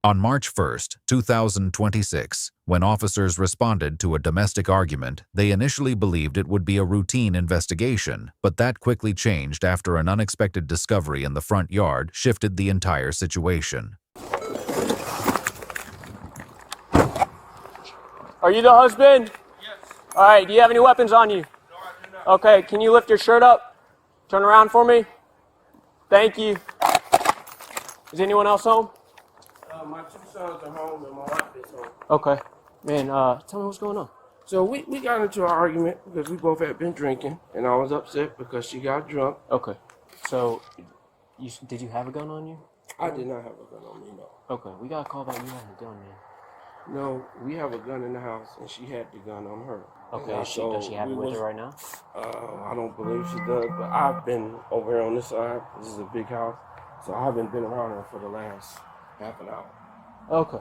On March 1st, 2026, when officers responded to a domestic argument, they initially believed it would be a routine investigation, but that quickly changed after an unexpected discovery in the front yard shifted the entire situation. Are you the husband? Yes. All right, do you have any weapons on you? No, I do not. Okay, can you lift your shirt up? Turn around for me. Thank you. Is anyone else home? My two sons are home and my wife is home. Okay. Man, tell me what's going on. So we got into an argument because we both had been drinking, and I was upset because she got drunk. Okay. So, did you have a gun on you? I did not have a gun on me, no. Okay, we got a call about you having a gun, man. No, we have a gun in the house, and she had the gun on her. Okay, does she have it with her right now? I don't believe she does, but I've been over here on this side. This is a big house, so I haven't been around her for the last half an hour. Okay.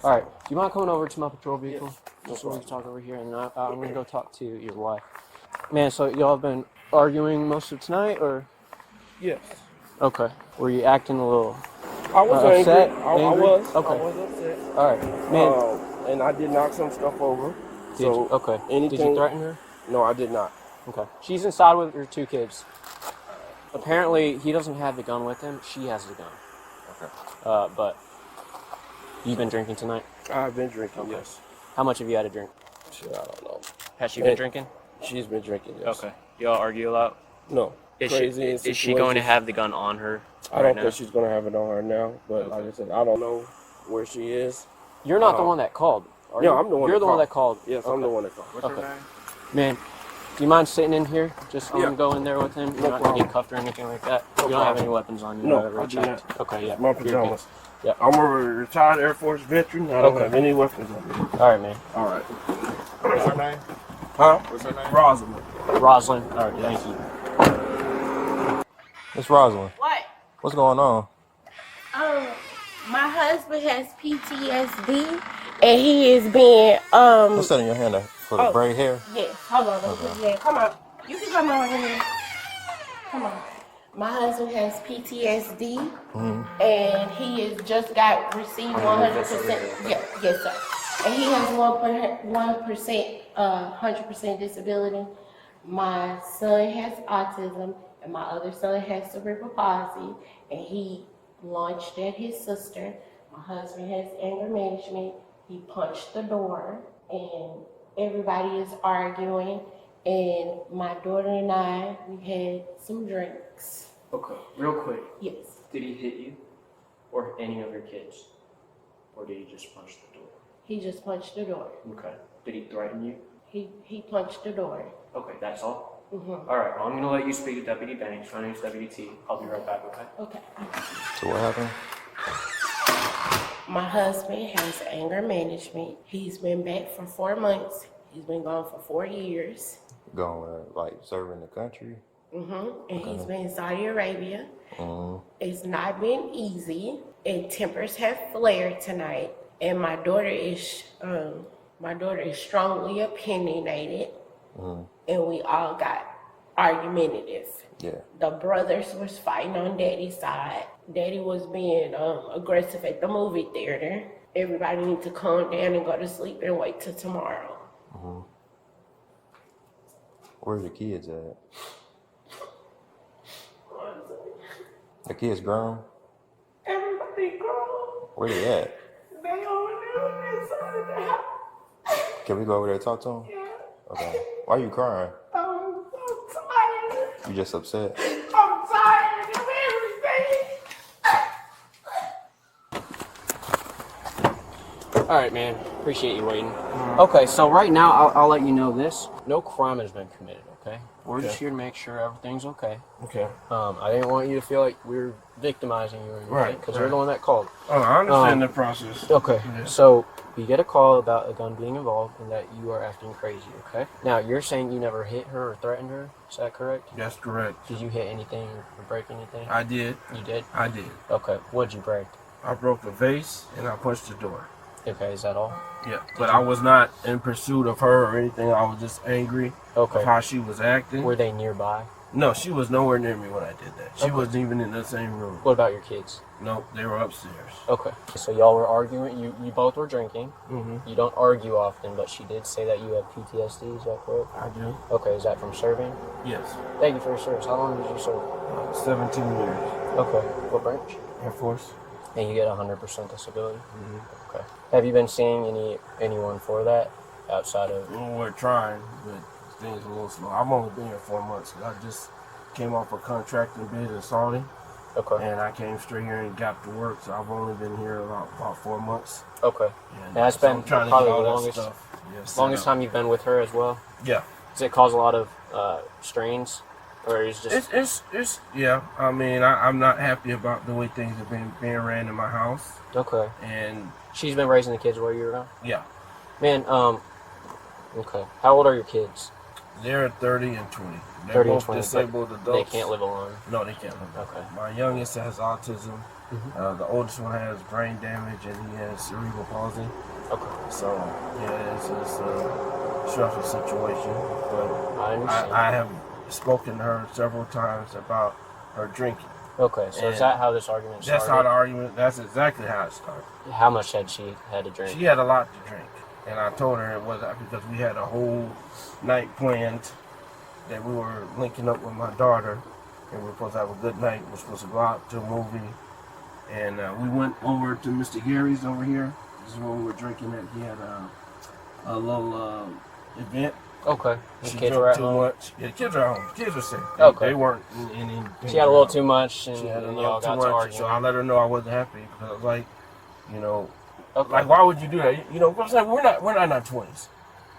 All right. Do you mind coming over to my patrol vehicle? Yes. Just so we can talk over here, and I'm going to go talk to your wife. Man, so y'all have been arguing most of tonight, or? Yes. Okay. Were you acting a little I was upset? angry. I was. Okay. I was upset. All right. Man. And I did knock some stuff over. Did you? Okay. Anything, Did you threaten her? No, I did not. Okay. She's inside with her two kids. Apparently, he doesn't have the gun with him. She has the gun. Okay. But you've been drinking tonight? I've been drinking, yes. How much have you had to drink? Shit, I don't know. Has she been drinking? She's been drinking, yes. Okay. Y'all argue a lot? No. Is she going to have the gun on her? I don't think she's going to have it on her now, but like I said, I don't know where she is. You're not the one that called, are No, you? I'm the one You're that the one called. that called? Yes, I'm the one that called. What's her name? Man, do you mind sitting in here? Just I'm Yeah. gonna go in there with him. You're No not gonna get problem. cuffed or anything like that. No You don't have problem. any weapons on you. No, whatever, I do checked. not. Okay, yeah. My You're good. pajamas. Yeah. I'm a retired Air Force veteran. I don't Okay. have any weapons on me. All right, man. All right. What's her name? Huh? What's her name? Rosalind. Rosalind. All right, thank you. It's Rosalind. What? What's going on? My husband has PTSD, and he is being What's that in your hand for the Oh. braid hair? Yes, hold on, let me put it in. Come on, you can come on here. Come on. My husband has PTSD, and he has just got received 100%. Yes, sir. And he has 1%, 100% disability. My son has autism, and my other son has cerebral palsy, and he launched at his sister. My husband has anger management. He punched the door, and everybody is arguing. And my daughter and I, we had some drinks. Okay, real quick. Yes, Did he hit you, or any of your kids, or did he just punch the door? he just punched the door. Okay. Did he threaten you? He punched the door. Okay, that's all. Mhm. All right. Well, I'm gonna let you speak to Deputy Banks. My name's Deputy T. I'll be right back. Okay. Okay. So what happened? My husband has anger management. He's been back for 4 months. He's been gone for 4 years. Going like serving the country? And he's been in Saudi Arabia. Mm-hmm. It's not been easy, and tempers have flared tonight. And my daughter is strongly opinionated, and we all got argumentative. Yeah. The brothers was fighting on Daddy's side. Daddy was being aggressive at the movie theater. Everybody needs to calm down and go to sleep and wait till tomorrow. Where's the kids at? The kids grown? Everybody grown. Where they at? They over there inside of the house. Can we go over there and talk to them? Yeah. Okay. Why are you crying? I'm tired. You just upset? I'm tired of everything. All right, man. Appreciate you waiting. Okay, so right now I'll let you know this. No crime has been committed. Okay. We're just here to make sure everything's okay. Okay. I didn't want you to feel like we're victimizing you or anything, Right, because you're the one that called. Oh, I understand the process. Okay, Yeah. so you get a call about a gun being involved and that you are acting crazy, okay? Now, you're saying you never hit her or threatened her, is that correct? That's correct. Did you hit anything or break anything? I did. You did? I did. Okay, what'd you break? I broke a vase and I punched the door. Okay, is that all? Yeah. But I was not in pursuit of her or anything. I was just angry Okay. of how she was acting. Were they nearby? No, she was nowhere near me when I did that. She wasn't even in the same room. What about your kids? No, they were upstairs. Okay. So y'all were arguing. You both were drinking. Mm-hmm. You don't argue often, but she did say that you have PTSD. Is that correct? I do. Okay. Is that from serving? Yes. Thank you for your service. How long did you serve? 17 years. Okay. What branch? Air Force. And you get 100% disability. Mm-hmm. Okay. Have you been seeing anyone for that outside of? Well, we're trying, but things a little slow. I've only been here 4 months. I just came off a contracting bid in Saudi, Okay. and I came straight here and got to work. So I've only been here about 4 months. Okay. And that's so been I'm trying to probably get all the that longest- stuff. Yes, Longest time you've been with her as well. Yeah. Does it cause a lot of strains, or is just? It's yeah. I mean, I'm not happy about the way things have been being ran in my house, Okay. and She's been raising the kids while you were gone. yeah, Man. Okay. How old are your kids? they're 30 and 20. They're 30 and both 20, disabled They adults. can't live alone. No, they can't live. Okay. My youngest has autism. Mhm. The oldest one has brain damage, and he has cerebral palsy. Okay. So yeah, it's a stressful situation. But I understand. I have spoken to her several times about her drinking. Okay. So is and that how this argument started? That's how the argument. That's exactly how it started. How much had she had to drink? She had a lot to drink, and I told her it was because we had a whole night planned that we were linking up with my daughter, and we were supposed to have a good night. We were supposed to go out to a movie, and we went over to Mr. Gary's over here. This is where we were drinking at. He had a little event. Okay. The She kids drank were at too home. much. Yeah, the kids were at home. Kids were sick. Okay. They weren't in any. She had a little too much, and She had a y'all little too got to much, arguing. so I let her know I wasn't happy because I was like, you know, Okay. like why would you do that? You know, I'm saying we're not in our 20s.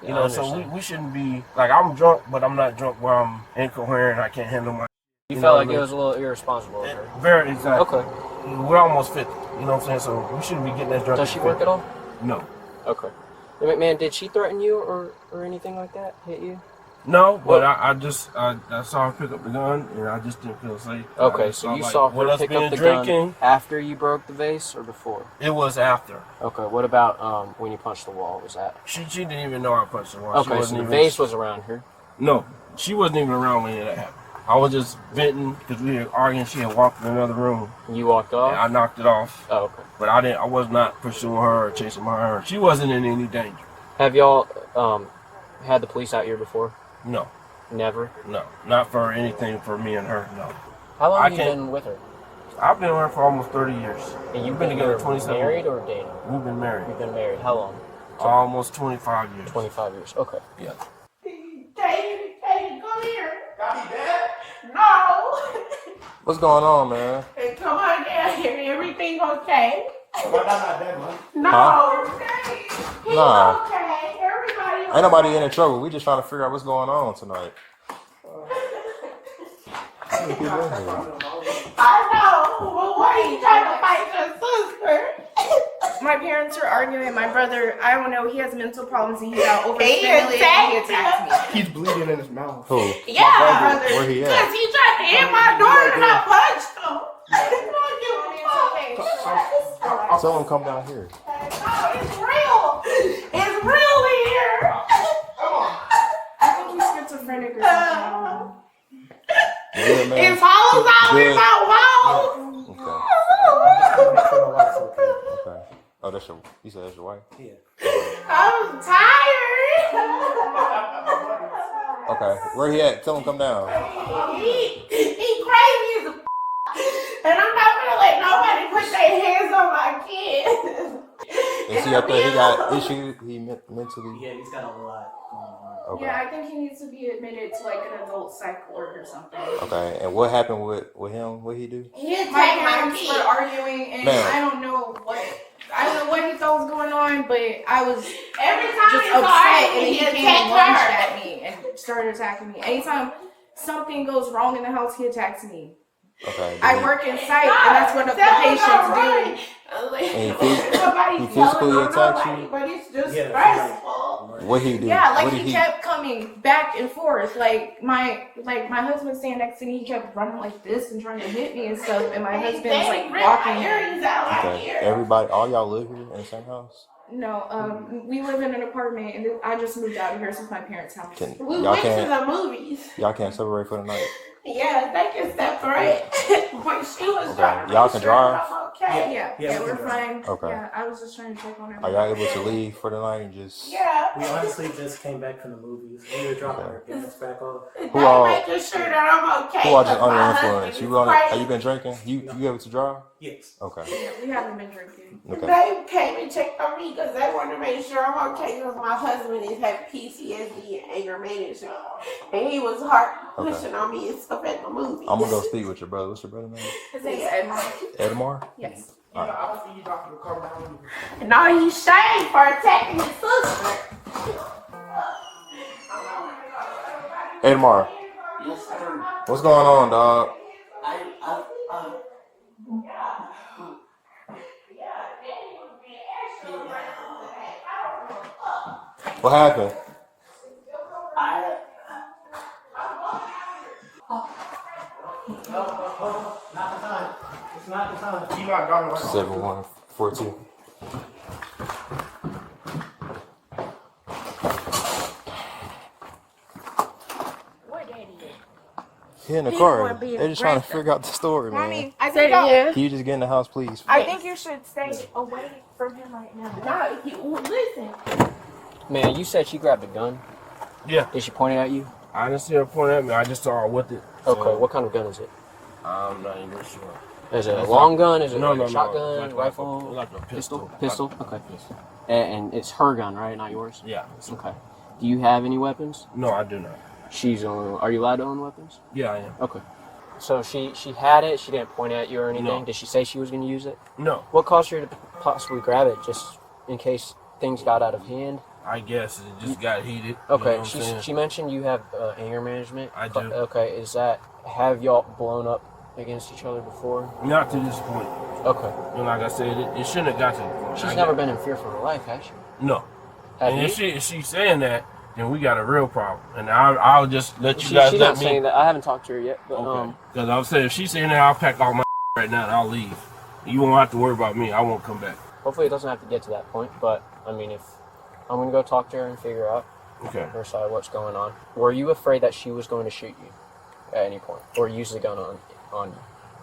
You Yeah, I know, so understand. we shouldn't be like I'm drunk, but I'm not drunk where I'm incoherent. I can't handle my. You know felt what like I mean? it was a little irresponsible of her. Very exactly. Okay. We're almost 50. You know what I'm saying? So we shouldn't be getting that drunk. Does she work at all? No. Okay. Man, did she threaten you or anything like that? Hit you? No, but Well- I saw her pick up the gun, and I just didn't feel safe. I Okay, just so felt you like saw with her us pick being up the drinking, gun after you broke the vase or before? It was after. Okay, what about when you punched the wall? Was that? She didn't even know I punched the wall. She Okay, so wasn't the even, vase was around her. No, she wasn't even around when that happened. I was just venting because we were arguing. She had walked in another room, You walked off? and I knocked it off. Oh, okay. But I was not pursuing her or chasing behind her. She wasn't in any danger. Have y'all had the police out here before? No, Never? no, not for anything for me and her. No, How long I have you can't- been with her? I've been with her for almost 30 years. And you've been been together either 27 married or dating? We've been married You've been married. How long? almost 25 years. 25 years. Okay. Yeah. Katie, come here. Got me dead? No. What's going on, man? Hey, come on down here. Everything okay? But that's not that much. No. Huh? Okay. He's Nah. okay. Everybody okay. Ain't nobody in trouble. We just trying to figure out what's going on tonight. I know. But why are you trying to fight your sister? My parents were arguing. My brother, I don't know, he has mental problems and he got He overstimulated. He attacked attacked me. He's bleeding in his mouth. Who? Yeah. Where he Because at? he tried to hit my daughter and I punched him. I don't give a fuck. Tell him come down here. No, it's real. It's real here. I think he's schizophrenic or something. Good, man. It's hollows out in Good. my walls. Okay. Oh, that's your. You said that's your wife. I'm tired. Okay. Where he at? Tell him come down. He crazy as a and I'm not gonna let nobody put their hands on my kids. Is he up there? He got issues. He mentally. Yeah, he's got a lot going on. Okay. Yeah, I think he needs to be admitted to like an adult psych ward or something. Okay. And what happened with him? What he do? He attacked My my parents were kids. arguing and Man. I don't know what he thought was going on, but I was Every time just he upset started, and he he came and attacked lunged her. at me and started attacking me. Anytime something goes wrong in the house, he attacks me. Okay. I work in psych and that's what the patients do. And he Somebody's physically yelling on attacked nobody, you? but it's just Yeah, stressful. What he do? Yeah, like what did he kept coming back and forth. Like my husband standing next to me, he kept running like this and trying to hit me and stuff. And my husband's like Ripped my walking. earrings out right Okay. here. Everybody, all y'all live here in the same house? No, we live in an apartment, and I just moved out of here since my parents' house. Can We y'all went to can't the movies. y'all can't separate for the night? Yeah, they can separate. When she was trying to Y'all make can sure drive? I'm okay. Yeah, Yeah, we we're can fine. Okay. Yeah, I was just trying to check on her. Are y'all able to leave for the night and just? Yeah. We honestly just came back from the movies. We were dropping our parents back off. They all- making sure that I'm okay. Who are just 'cause under my influence? husband You is have crazy. you been drinking? You able to drive? Yes. Okay. Yeah, we haven't been drinking. Okay. They came and checked on me because they wanted to make sure I'm okay because my husband is having PTSD and anger management. And he was hard pushing on me and stuff at the movie. I'm gonna go speak with your brother. What's your brother name? His name's Edmar. Edmar. Yes. I'll see you doctor to calm down. No, he's shamed for attacking his sister. Edmar. Yes, sir. What's going on, dog? What happened? Not the time. It's not the time. You got daughter. 7142. What daddy is? He in the He car. wanna be They're just trying to aggressive. figure out the story, man. Mommy, I Say think it again. Can you just get in the house, please? I think you should stay away from him right now. No, listen. Man, you said she grabbed a gun. Yeah. Did she point it at you? I didn't see her point at me. I just saw her with it. Okay, So, what kind of gun is it? I'm not even sure. Is it a It's long like- gun? Is it No, like no, a no. shotgun, Like rifle, like a pistol. Pistol? Like Okay. a pistol. And it's her gun, right? Not yours? Yeah. Okay. Do you have any weapons? No, I do not. Are you allowed to own weapons? Yeah, I am. Okay. So she had it. She didn't point at you or anything. No. Did she say she was going to use it? No, What caused her to possibly grab it, just in case things got out of hand? I guess it just got heated. You Okay. know what I'm saying? She mentioned you have anger management. I do. Okay. Have y'all blown up against each other before? Not to this point. Okay. And like I said, it shouldn't have got to this point. She's never been in fear for her life, has she? No. Have And you? if she's saying that, then we got a real problem. And I'll just let you She's guys not let me. saying that. I haven't talked to her yet, but Okay. Because I'm saying if she's saying that, I'll pack all my right now and I'll leave. You won't have to worry about me. I won't come back. hopefully it doesn't have to get to that point. But I mean, if I'm gonna go talk to her and figure out Okay. her side what's going on. Were you afraid that she was going to shoot you at any point, or use the gun on you?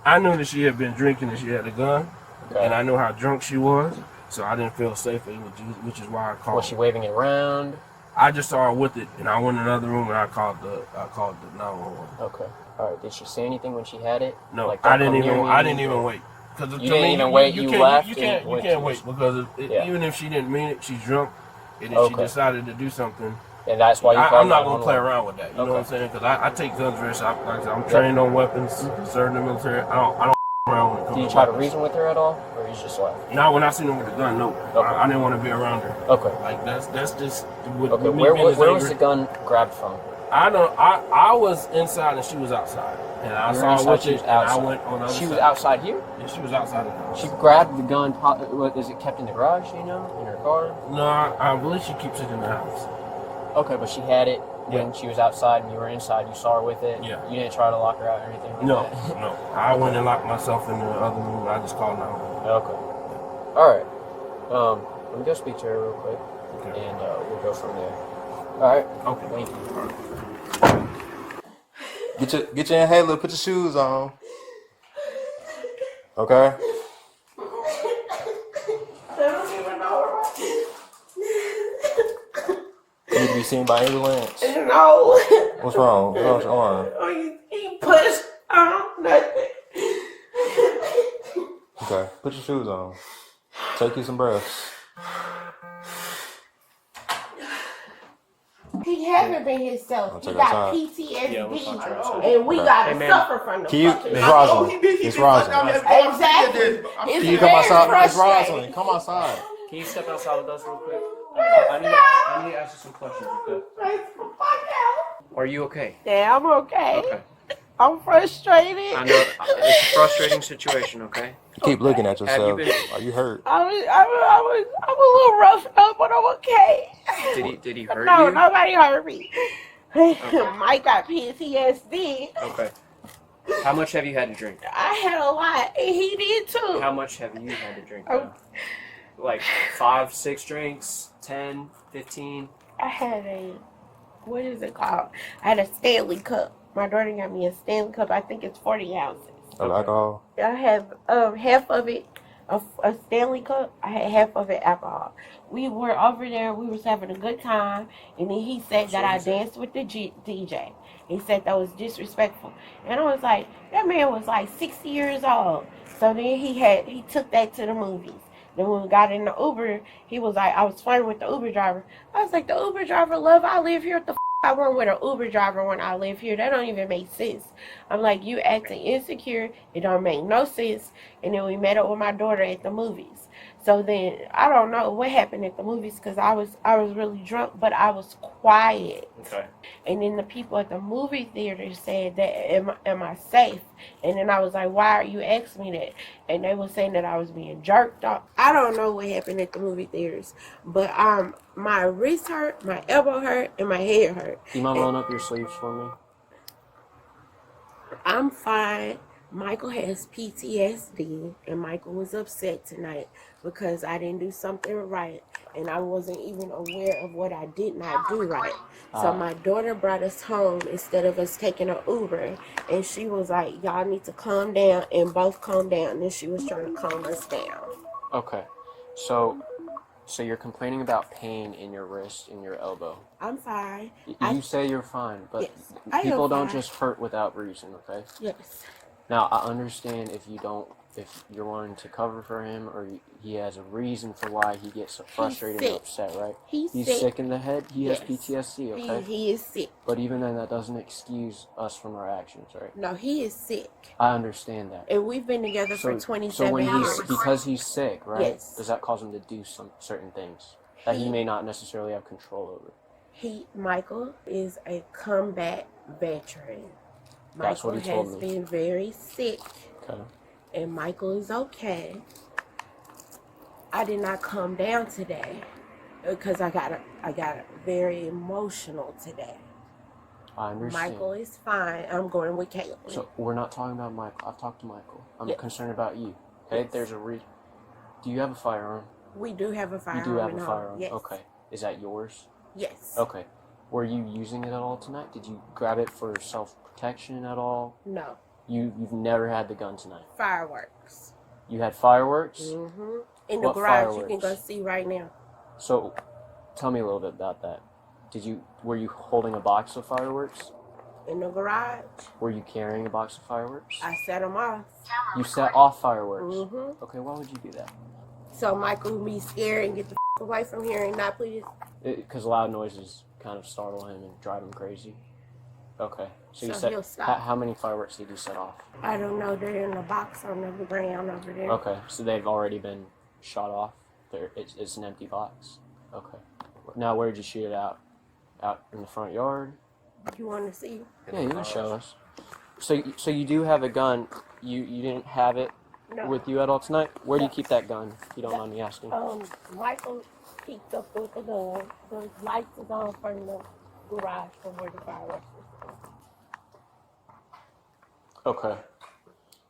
I knew that she had been drinking and she had a gun, Okay. and I knew how drunk she was, so I didn't feel safe, which is why I called. Was she waving it around? I just saw her with it, and I went in another room and I called the 911. Okay. All right. Did she say anything when she had it? No, Like, I don't didn't come near even. me, I didn't even or- wait. Because You didn't even wait, you left You and can't. You went can't to wait this- because Yeah. even if she didn't mean it, she's drunk, and if she Okay. decided to do something, And that's why you called I'm not gonna 911. play around with that. You know what I'm Okay. saying? Because I take guns very seriously. Like I said, I'm trained on weapons, served in the military. I don't around when it comes Did you to try to weapons. reason with her at all, or you just left? Not when I seen her with the gun. No, Okay. I didn't want to be around her. Okay. Like that's just with, Okay. with me Where being as was the angry. gun grabbed from? I was inside and she was outside, and I You were saw her inside, with she it. was And I outside. went on the other She was side. outside here. Yeah, she was outside of the house. She grabbed the gun. Is it kept in the garage? Do you know, in her car? No, I believe she keeps it in the house. Okay, but she had it when Yeah. she was outside and you were inside. You saw her with it. Yeah. You didn't try to lock her out or anything. Like No, that? no. I went and locked myself in the other room. I just called 911. Okay. All right. Let me go speak to her real quick, Okay. and we'll go from there. All right. Okay. Thank you. All right. Get your inhaler. Put your shoes on. Okay. You need to be seen by ambulance. No. What's wrong? What's wrong with your arm? He pushed nothing. Okay. Put your shoes on. Take you some breaths. He haven't been himself. I'll He take got our time. PTSD, Yeah, we'll talk to her. and we gotta Hey, man. suffer from the Can you, fucking Miss shit. Rosalind? Miss Rosalind. Exactly. It's Can you come very outside? Miss frustrating. Rosalind, come outside. Can you step outside with us real quick? I need to ask you some questions. Okay? Fuck out. Are you okay? Yeah, I'm okay. Okay. I'm frustrated. I know it's a frustrating situation. Okay. Keep looking at Have yourself. you been? Are you hurt? I'm a little roughed up, but I'm okay. Did he hurt No, you? nobody hurt me. Mike got PTSD. Okay. How much have you had to drink? I had a lot, and he did too. How much have you had to drink? Oh. Like 5, 6 drinks, 10, 15. I had what is it called? I had a Stanley cup. My daughter got me a Stanley Cup. I think it's 40 ounces. Of alcohol. I have half of it, a Stanley Cup. I had half of it alcohol. We were over there. We was having a good time, and then he said that I danced with the DJ. He said that was disrespectful, and I was like, that man was like 60 years old. So then he took that to the movies. Then when we got in the Uber, he was like, I was flirting with the Uber driver. I was like, the Uber driver, love, I live here. What the I run with an Uber driver when I live here? That don't even make sense. I'm like, you acting insecure. It don't make no sense. And then we met up with my daughter at the movies. So then I don't know what happened at the movies because I was really drunk, but I was quiet. Okay. And then the people at the movie theater said that, am I safe? And then I was like, why are you asking me that? And they were saying that I was being jerked off. I don't know what happened at the movie theaters, but my wrist hurt, my elbow hurt, and my head hurt. Do you mind rolling up your sleeves for me? I'm fine. Michael has PTSD, and Michael was upset tonight because I didn't do something right, and I wasn't even aware of what I did not do right. So my daughter brought us home instead of us taking an Uber, and she was like, y'all need to calm down, and both calm down, and she was trying to calm us down. Okay. So you're complaining about pain in your wrist and your elbow. I'm fine. You say you're fine, but Yes, I am people don't fine. just hurt without reason, okay? Yes. Now, I understand if you're wanting to cover for him or he has a reason for why he gets so frustrated and sick. upset, right? He's sick in the head. He Yes. has PTSD, okay? He is sick. But even then, that doesn't excuse us from our actions, right? No, he is sick. I understand that. And we've been together for 27 when years. because he's sick, right? Yes. Does that cause him to do some certain things that he may not necessarily have control over? Michael is a combat veteran. That's Michael what he told has me. been very sick, Okay. and Michael is okay. I did not calm down today because I got very emotional today. I understand. Michael is fine. I'm going with Caitlin. So we're not talking about Michael. I've talked to Michael. I'm Yes. concerned about you. Okay. Yes. There's Do you have a firearm? We do have a firearm. You do have in a home. firearm. Yes. Okay. Is that yours? Yes. Okay. Were you using it at all tonight? Did you grab it for self-protection at all? No. You've never had the gun tonight. Fireworks. You had fireworks? Mm-hmm. In the What garage, you can go fireworks? see right now. So, tell me a little bit about that. Were you holding a box of fireworks? In the garage, Were you carrying a box of fireworks? I set them off. You set off fireworks. Mm-hmm. Okay, why would you do that? So Michael would be scared and get the away from here and not put his... Because loud noises kind of startle him and drive him crazy. Okay, so you So he'll set. stop. How many fireworks did you set off? I don't know, they're in the box on the ground over there. Okay, so they've already been shot off. It's an empty box. Okay. Now, where did you shoot it out? Out in the front yard? You want to see? Yeah, you can show us. So you do have a gun. You didn't have it No. with you at all tonight? Where do you keep that gun, if you don't mind me asking? Michael picked up with the gun. The lights is on from the garage from where the fireworks is. Okay.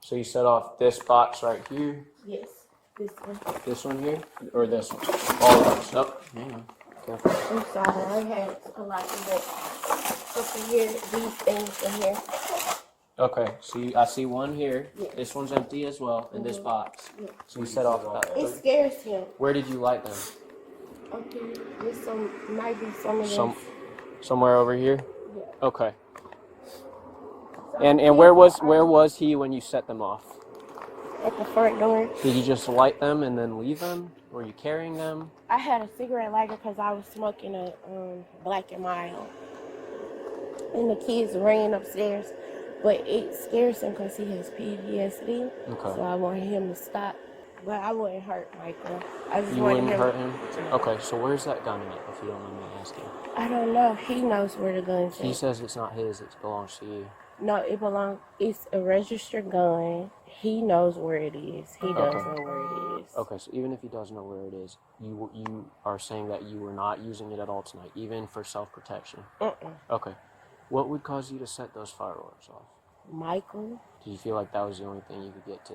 So you set off this box right here, Yes, this one. this one here, or this one? All of them. Nope. Hang on. Careful. I'm sorry, I had a lot of that. Up in here, these things in here. Okay, so I see one here. Yes. This one's empty as well, in this box. Yes. So you set off. It scares him. Where did you light them? Okay, this some might be some of Some, this. somewhere over here. Yeah. Okay. So And where was he when you set them off? at the front door? Did you just light them and then leave them? Were you carrying them? I had a cigarette lighter because I was smoking a Black and Mild, and the kids ran upstairs. But it scares him because he has PTSD. Okay. So I wanted him to stop. But I wouldn't hurt Michael. I just You wanted wouldn't him. hurt him? Okay, so where's that gun at, if you don't mind me asking? I don't know. He knows where the gun's He at. says it's not his, it belongs to you. No, it's a registered gun. He knows where it is. He does Okay. know where it is. Okay, so even if he does know where it is, you are saying that you were not using it at all tonight, even for self-protection. Okay. What would cause you to set those fireworks off? Michael, Do you feel like that was the only thing you could get to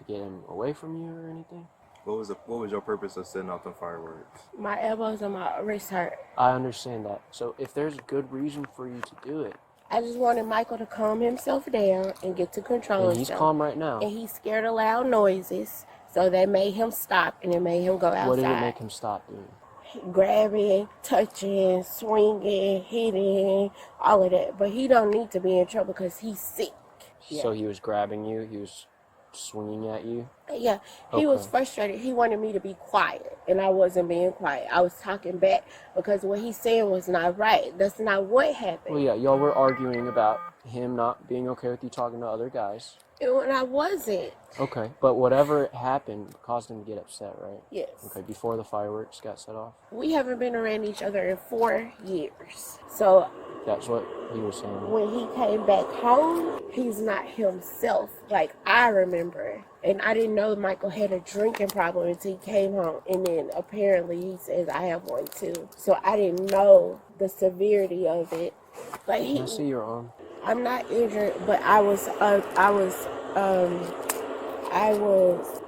get him away from you or anything? What was your purpose of setting off the fireworks? my elbows and my wrist hurt. I understand that. So if there's a good reason for you to do it, I just wanted Michael to calm himself down and get to control And he's himself. calm right now. And he's scared of loud noises, so that made him stop, and it made him go outside. What did it make him stop doing? Grabbing, touching, swinging, hitting, all of that. But he don't need to be in trouble because he's sick. So he was grabbing you, he was swinging at you? Yeah, he was Okay. frustrated. He wanted me to be quiet, and I wasn't being quiet. I was talking back because what he's saying was not right. That's not what happened. Well, yeah, y'all were arguing about him not being okay with you talking to other guys. And I wasn't. Okay, but whatever happened caused him to get upset, right? Yes. Okay, before the fireworks got set off? We haven't been around each other in 4 years. So That's what he was saying. when he came back home, he's not himself like I remember. And I didn't know Michael had a drinking problem until he came home. And then apparently he says I have one too. So I didn't know the severity of it. Like Can I see your arm? I'm not injured, but I was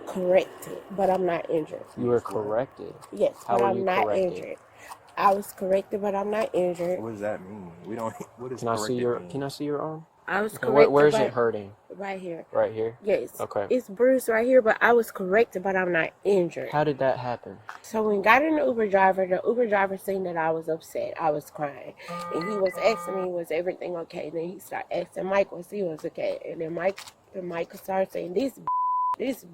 corrected, but I'm not injured. You were corrected. Yes, How but were I'm you not corrected? injured. I was corrected, but I'm not injured. What does that mean? We don't. What does Can I see corrected your mean? Can I see your arm? I was Okay, corrected. where's but it hurting? Right here. Right here? Yes. Okay. It's bruised right here, but I was corrected, but I'm not injured. How did that happen? So when we got in the Uber driver seen that I was upset. I was crying. And he was asking me, was everything okay? Then he started asking Mike, was he was okay? And then Mike started saying, this.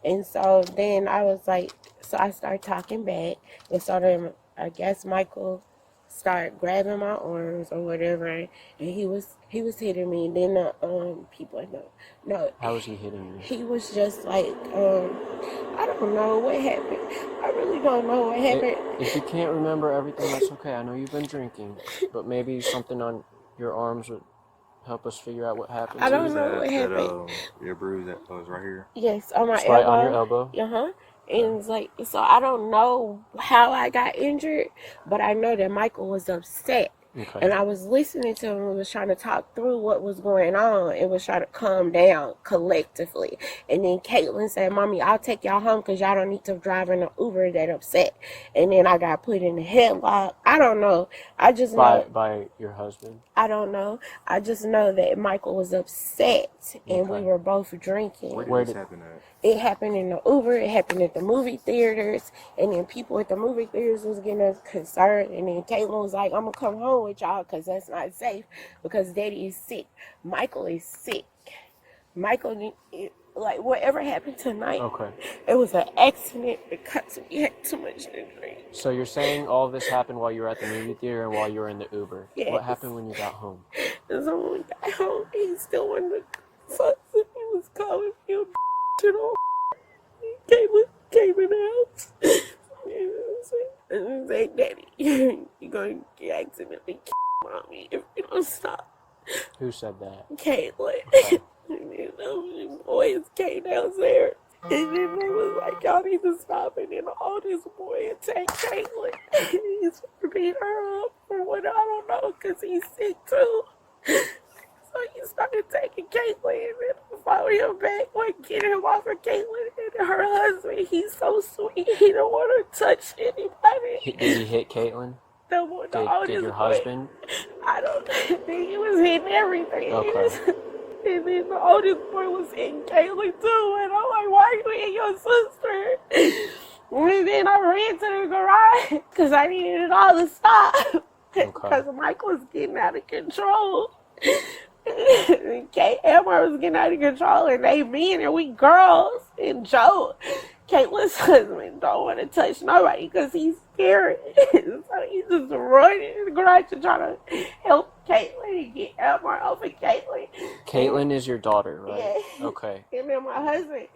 And so then I was like, so I started talking back. And so then I guess Michael started grabbing my arms or whatever. And he was hitting me. And then the people, no. How was he hitting you? He was just like, I don't know what happened. I really don't know what happened. If you can't remember everything, that's okay. I know you've been drinking, but maybe something on your arms would help us figure out what happened. I don't Is know what happened. Your bruise that was right here. Yes, on my It's elbow. right on your elbow. Uh-huh. And it's like, so I don't know how I got injured, but I know that Michael was upset. Okay. And I was listening to him and was trying to talk through what was going on and was trying to calm down collectively. And then Caitlin said, Mommy, I'll take y'all home because y'all don't need to drive in an Uber that upset. And then I got put in the headlock. I don't know. I just know. By your husband. I don't know. I just know that Michael was upset and we Okay. were both drinking. Where did this happen at? It happened in the Uber. It happened at the movie theaters. And then people at the movie theaters was getting concerned. And then Caitlin was like, I'm going to come home with y'all because that's not safe because Daddy is sick. Michael is sick. Michael, like, whatever happened tonight, Okay. it was an accident because we had too much to drink. So you're saying all this happened while you were at the movie theater and while you were in the Uber. Yes. What happened when you got home? And so when we got home, he still wanted to fuss and he was calling me a you know. Came in the house. You know what I'm saying? And he said, Daddy, you're going to accidentally kill Mommy if you don't stop. Who said that? Caitlin. Okay. And then the boys came downstairs. And then they was like, y'all need to stop. And then all this boy attacked Caitlin. He's beat her up for what I don't know because he's sick too. So he started taking Caitlin and then following him back, like getting him off of Caitlin and her husband. He's so sweet. He don't want to touch anybody. Did he hit Caitlin? Did your husband? I don't think he was hitting everything. Okay. And then the oldest boy was hitting Caitlin too. And I'm like, why are you hitting your sister? And then I ran to the garage because I needed it all to stop. Because Mike was getting out of control. Emma was getting out of control, and they men and we girls. And Joe, Caitlin's husband, don't want to touch nobody because he's scared. So he's just running in the garage to try to help Caitlin and get Emma off of Caitlin. Caitlin is your daughter, right? Yeah. Okay. And then my husband,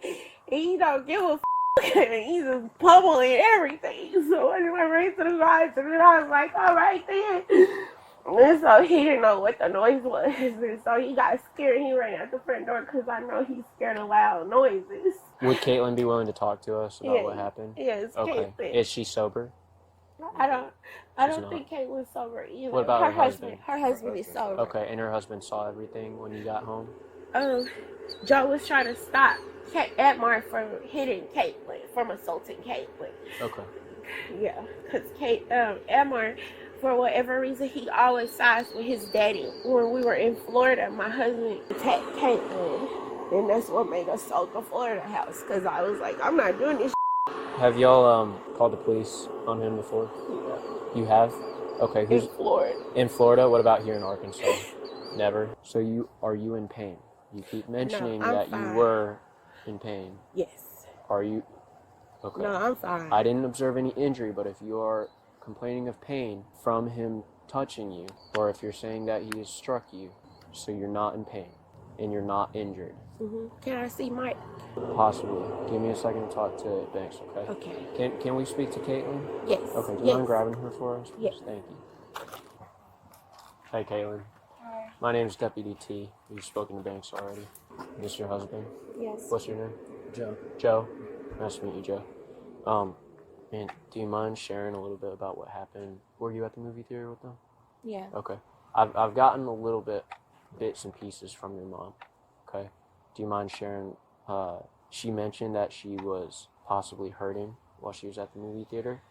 he don't give a f***. He's just pummeling everything. So I went right to the garage, and then I was like, all right then. And so he didn't know what the noise was. And so he got scared. He ran out the front door because I know he's scared of loud noises. Would Caitlin be willing to talk to us about what happened? Yes, Okay. Caitlin. Is she sober? I don't not. think Caitlin's sober either. What about her husband? Her husband is sober. Okay, and her husband saw everything when you got home? Joe was trying to stop Atmar from hitting Caitlin, from assaulting Caitlin. Okay. Yeah, because Atmar for whatever reason, he always sides with his daddy. When we were in Florida, my husband attacked Caitlin, and that's what made us sold the Florida house, because I was like, I'm not doing this. Have y'all called the police on him before? Yeah. You have? Okay, who's In Florida. in Florida? What about here in Arkansas? Never. So are you in pain? You keep mentioning I'm that fine. you were in pain. Yes. Are you? Okay. No, I'm fine. I didn't observe any injury, but if you are complaining of pain from him touching you, or if you're saying that he has struck you, so you're not in pain and you're not injured, Can I see Mike? possibly. Give me a second to talk to Banks, okay? Okay. Can we speak to Caitlin? Yes. Okay, do you yes. mind grabbing her for us? Yes. Thank you. Hey, Caitlin. Hi. My name's Deputy T. You've spoken to Banks already. Is this your husband? Yes. What's your name? Joe. Joe. Nice to meet you, Joe. Man, do you mind sharing a little bit about what happened? Were you at the movie theater with them? Yeah. Okay. I've gotten a little bits and pieces from your mom. Okay. Do you mind sharing? She mentioned that she was possibly hurting while she was at the movie theater,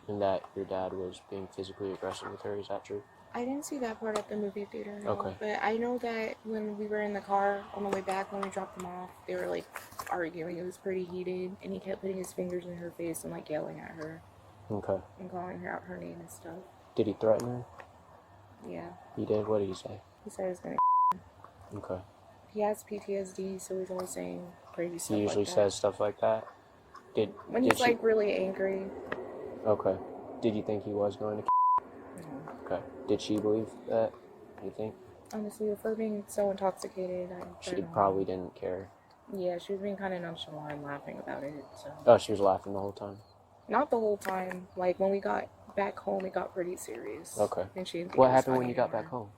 and that your dad was being physically aggressive with her. Is that true? I didn't see that part at the movie theater. No. Okay. But I know that when we were in the car on the way back, when we dropped them off, they were like arguing. It was pretty heated, and he kept putting his fingers in her face and like yelling at her Okay. and calling her out her name and stuff. Did he threaten her? Yeah. He did. What did he say? He said he was gonna. Okay. He has PTSD, so he's always saying crazy stuff. He usually like that. says stuff like that. When did he's she- like really angry. Okay. Did you think he was going to? No. Okay. Did she believe that? You think? Honestly, if we're being so intoxicated, I She don't know. probably didn't care. Yeah, she was being kind of nonchalant and laughing about it. So Oh, she was laughing the whole time. not the whole time. Like when we got back home, it got pretty serious. Okay. And she didn't think What it was happened when funny you got anymore. back home?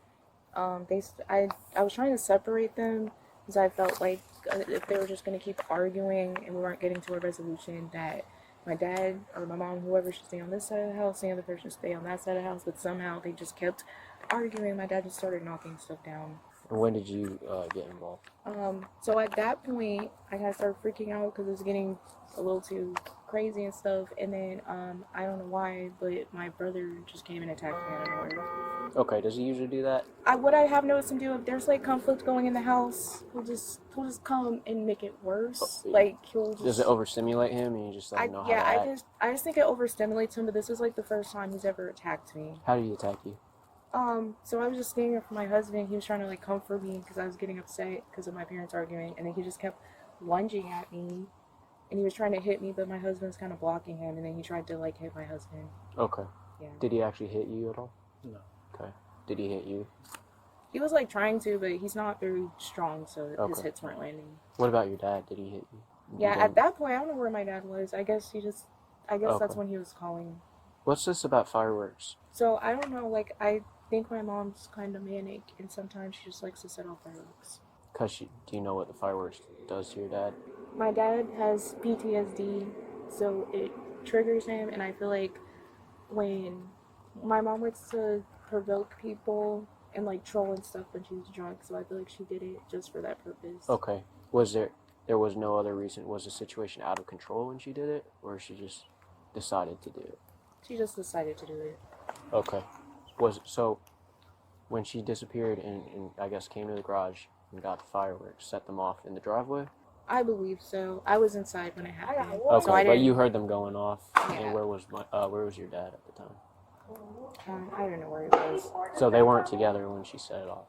I was trying to separate them because I felt like if they were just gonna keep arguing and we weren't getting to a resolution, that my dad or my mom, whoever should stay on this side of the house, the other person should stay on that side of the house. But somehow they just kept arguing. My dad just started knocking stuff down. And when did you get involved? So at that point, I kind of started freaking out because it was getting a little too crazy and stuff. And then I don't know why, but my brother just came and attacked me out of nowhere. Okay. Does he usually do that? What I have noticed him do, if there's like conflict going in the house, he'll just come and make it worse. Oh, Like he'll just. Does it overstimulate him and you just don't know how to act? I just think it overstimulates him. But this is like the first time he's ever attacked me. How did he attack you? So I was just standing up for my husband. He was trying to like comfort me because I was getting upset because of my parents arguing, and then he just kept lunging at me, and he was trying to hit me, but my husband was kind of blocking him, and then he tried to like hit my husband. Okay. Yeah. Did he actually hit you at all? No. Okay. Did he hit you? He was like trying to, but he's not very strong, so his Okay. hits weren't landing. What about your dad? Did he hit you? Yeah, You at didn't- that point, I don't know where my dad was. I guess that's Okay. when he was calling. What's this about fireworks? So I don't know, like I think my mom's kind of manic, and sometimes she just likes to set off fireworks. Do you know what the fireworks does to your dad? My dad has PTSD, so it triggers him, and I feel like when my mom likes to provoke people and like troll and stuff when she's drunk, so I feel like she did it just for that purpose. Okay. There was no other reason? Was the situation out of control when she did it, or she just decided to do it? She just decided to do it. Okay. So when she disappeared and I guess came to the garage and got the fireworks, set them off in the driveway? I believe so. I was inside when it happened. Okay, So I but didn't, you heard them going off. Yeah. And where was your dad at the time? I don't know where it was. So they weren't together when she set it off.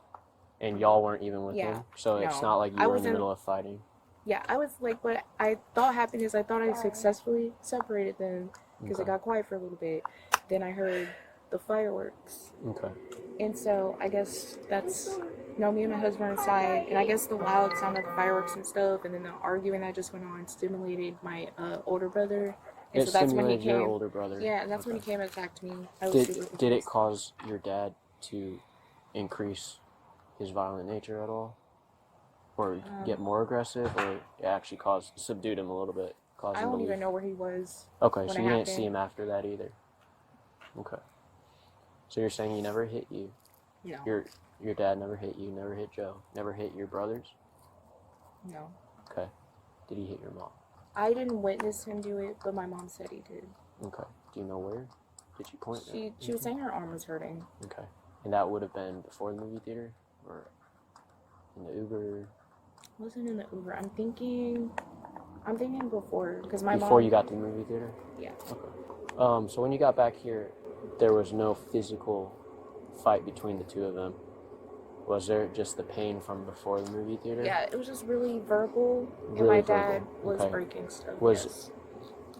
And y'all weren't even with Yeah. him? So it's No. not like you I were in the wasn't- middle of fighting? Yeah, I was like, what I thought happened is I thought I successfully separated them because it Okay. got quiet for a little bit. Then I heard the fireworks. Okay. And so I guess that's, me and my husband were inside, and I guess the loud sound of the fireworks and stuff, and then the arguing that just went on stimulated my older brother. And It so that's when he stimulated your came. older brother? Yeah, and that's when he Okay. came and attacked me. I was super Did it confused. cause your dad to increase his violent nature at all? Or get more aggressive? Or it actually subdued him a little bit? Caused I him to don't even leave? know where he was. Okay, when so it you didn't happened. see him after that either? Okay. So you're saying you never hit you? No, Your dad never hit you, never hit Joe, never hit your brothers? no. Okay. Did he hit your mom? I didn't witness him do it, but my mom said he did. Okay. Do you know where? did she point? She was saying her arm was hurting. Okay, and that would have been before the movie theater or in the Uber. Wasn't in the Uber. I'm thinking before, because my Before mom. you got to the movie theater. Yeah. Okay. So when you got back here, there was no physical fight between the two of them. Was there just the pain from before the movie theater? Yeah, it was just really verbal, and Really my dad verbal. was Okay. breaking stuff. Was- yes.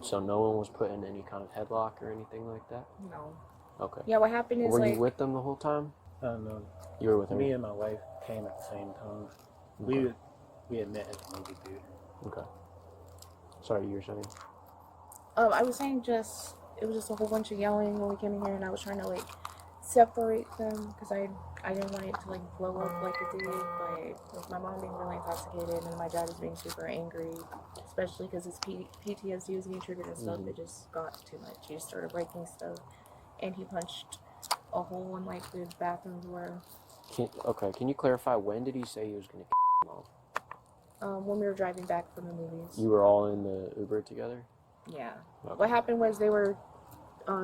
So no one was put in any kind of headlock or anything like that? No. Okay. Yeah, what happened is Were like you with them the whole time? No. You were with her? Me and my wife came at the same time. Okay. We had met at the movie theater. Okay. Sorry, you were saying? I was saying it was just a whole bunch of yelling when we came in here, and I was trying to like separate them because I didn't want it to like blow up like it did, but with my mom being really intoxicated and my dad was being super angry, especially because his PTSD was being triggered and stuff, it just got too much. He just started breaking stuff, and he punched a hole in like the bathroom door. Can you clarify, when did he say he was going to kill mom? When we were driving back from the movies. You were all in the Uber together? Yeah. Okay. What happened was they were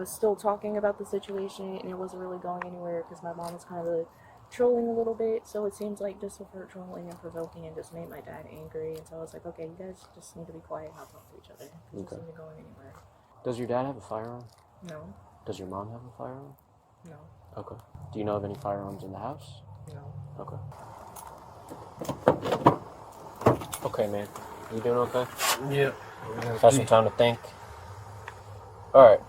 still talking about the situation, and it wasn't really going anywhere because my mom was kind of trolling a little bit. So it seems like just with her trolling and provoking and just made my dad angry. And so I was like, okay, you guys just need to be quiet and not talk to each other. It doesn't seem to be going anywhere. Does your dad have a firearm? No. Does your mom have a firearm? No. Okay. Do you know of any firearms in the house? No. Okay. Okay, man. You doing okay? Yeah. Have some time to think. Alright.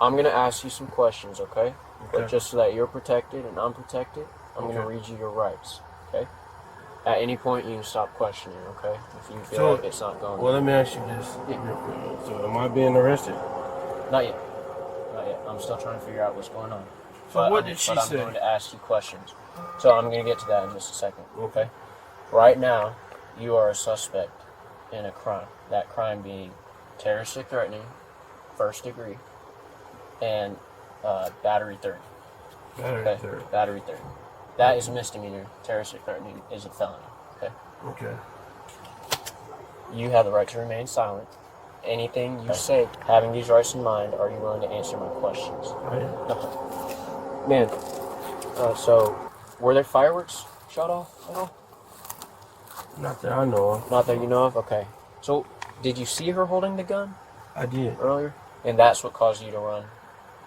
I'm going to ask you some questions, okay? But Okay. just so that you're protected and I'm protected, I'm going to Okay. read you your rights, okay? At any point, you can stop questioning, okay? If you feel So- like it's not going Well, let me ask you this. Yeah. real quick. So, am I being arrested? Not yet. Not yet. I'm still trying to figure out what's going on. So, what did she I'm say? going to ask you questions. So I'm going to get to that in just a second. Okay. Right now, you are a suspect in a crime. That crime being terroristic threatening, first degree, and battery third. Battery third. Battery third. That is a misdemeanor. Terroristic threatening is a felony. Okay. Okay. You have the right to remain silent. Anything you say, having these rights in mind, are you willing to answer my questions? I am. Okay. Man, so were there fireworks shot off at all? Not that I know of. Not that you know of? Okay. So, did you see her holding the gun I did. earlier? And that's what caused you to run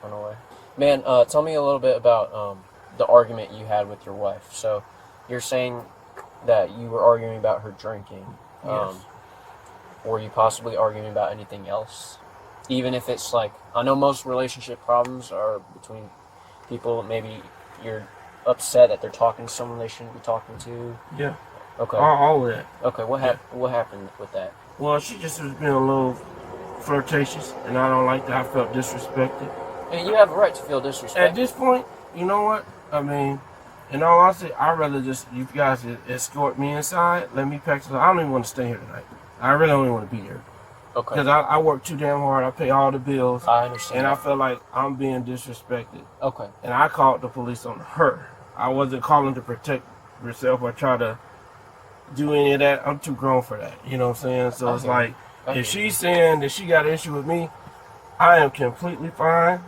away? Man, tell me a little bit about the argument you had with your wife. So, you're saying that you were arguing about her drinking. Yes. Were you possibly arguing about anything else? Even if it's like, I know most relationship problems are between people, maybe you're upset that they're talking to someone they shouldn't be talking to. Yeah. Okay. All of that. Okay, what happened with that? Well, she just was being a little flirtatious, and I don't like that. I felt disrespected. And you have a right to feel At disrespected. this point, you know what? I mean, in all honesty, I'd rather just you guys escort me inside. Let me pack. I don't even want to stay here tonight. I really don't even want to be here. Okay. Because I work too damn hard. I pay all the bills. I understand. And I that. feel like I'm being disrespected. Okay. And I called the police on her. I wasn't calling to protect myself or try to do any of that. I'm too grown for that. You know what I'm saying? So it's like, if she's saying that she got an issue with me, I am completely fine.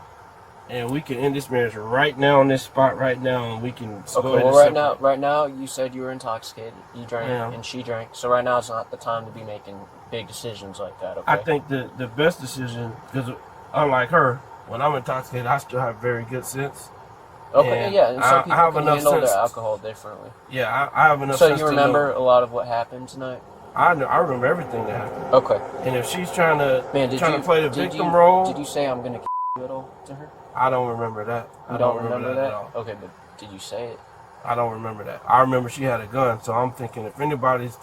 And we can end this marriage right now on this spot right now, and we can go Okay. ahead Well, and separate. right now, you said you were intoxicated. You drank, Yeah. and she drank. So right now is not the time to be making big decisions like that. Okay. I think the best decision, because unlike her, when I'm intoxicated, I still have very good sense. Okay. and Yeah. And some I people have can enough handle sense. their alcohol differently. Yeah, I have enough So sense you to remember know. a lot of what happened tonight? I remember everything that happened. Okay. And if she's trying to Man, to play the victim role, Did you say I'm gonna you at all to her? I don't remember that. You I don't remember that? at all. Okay, but did you say it? I don't remember that. I remember she had a gun, so I'm thinking if anybody's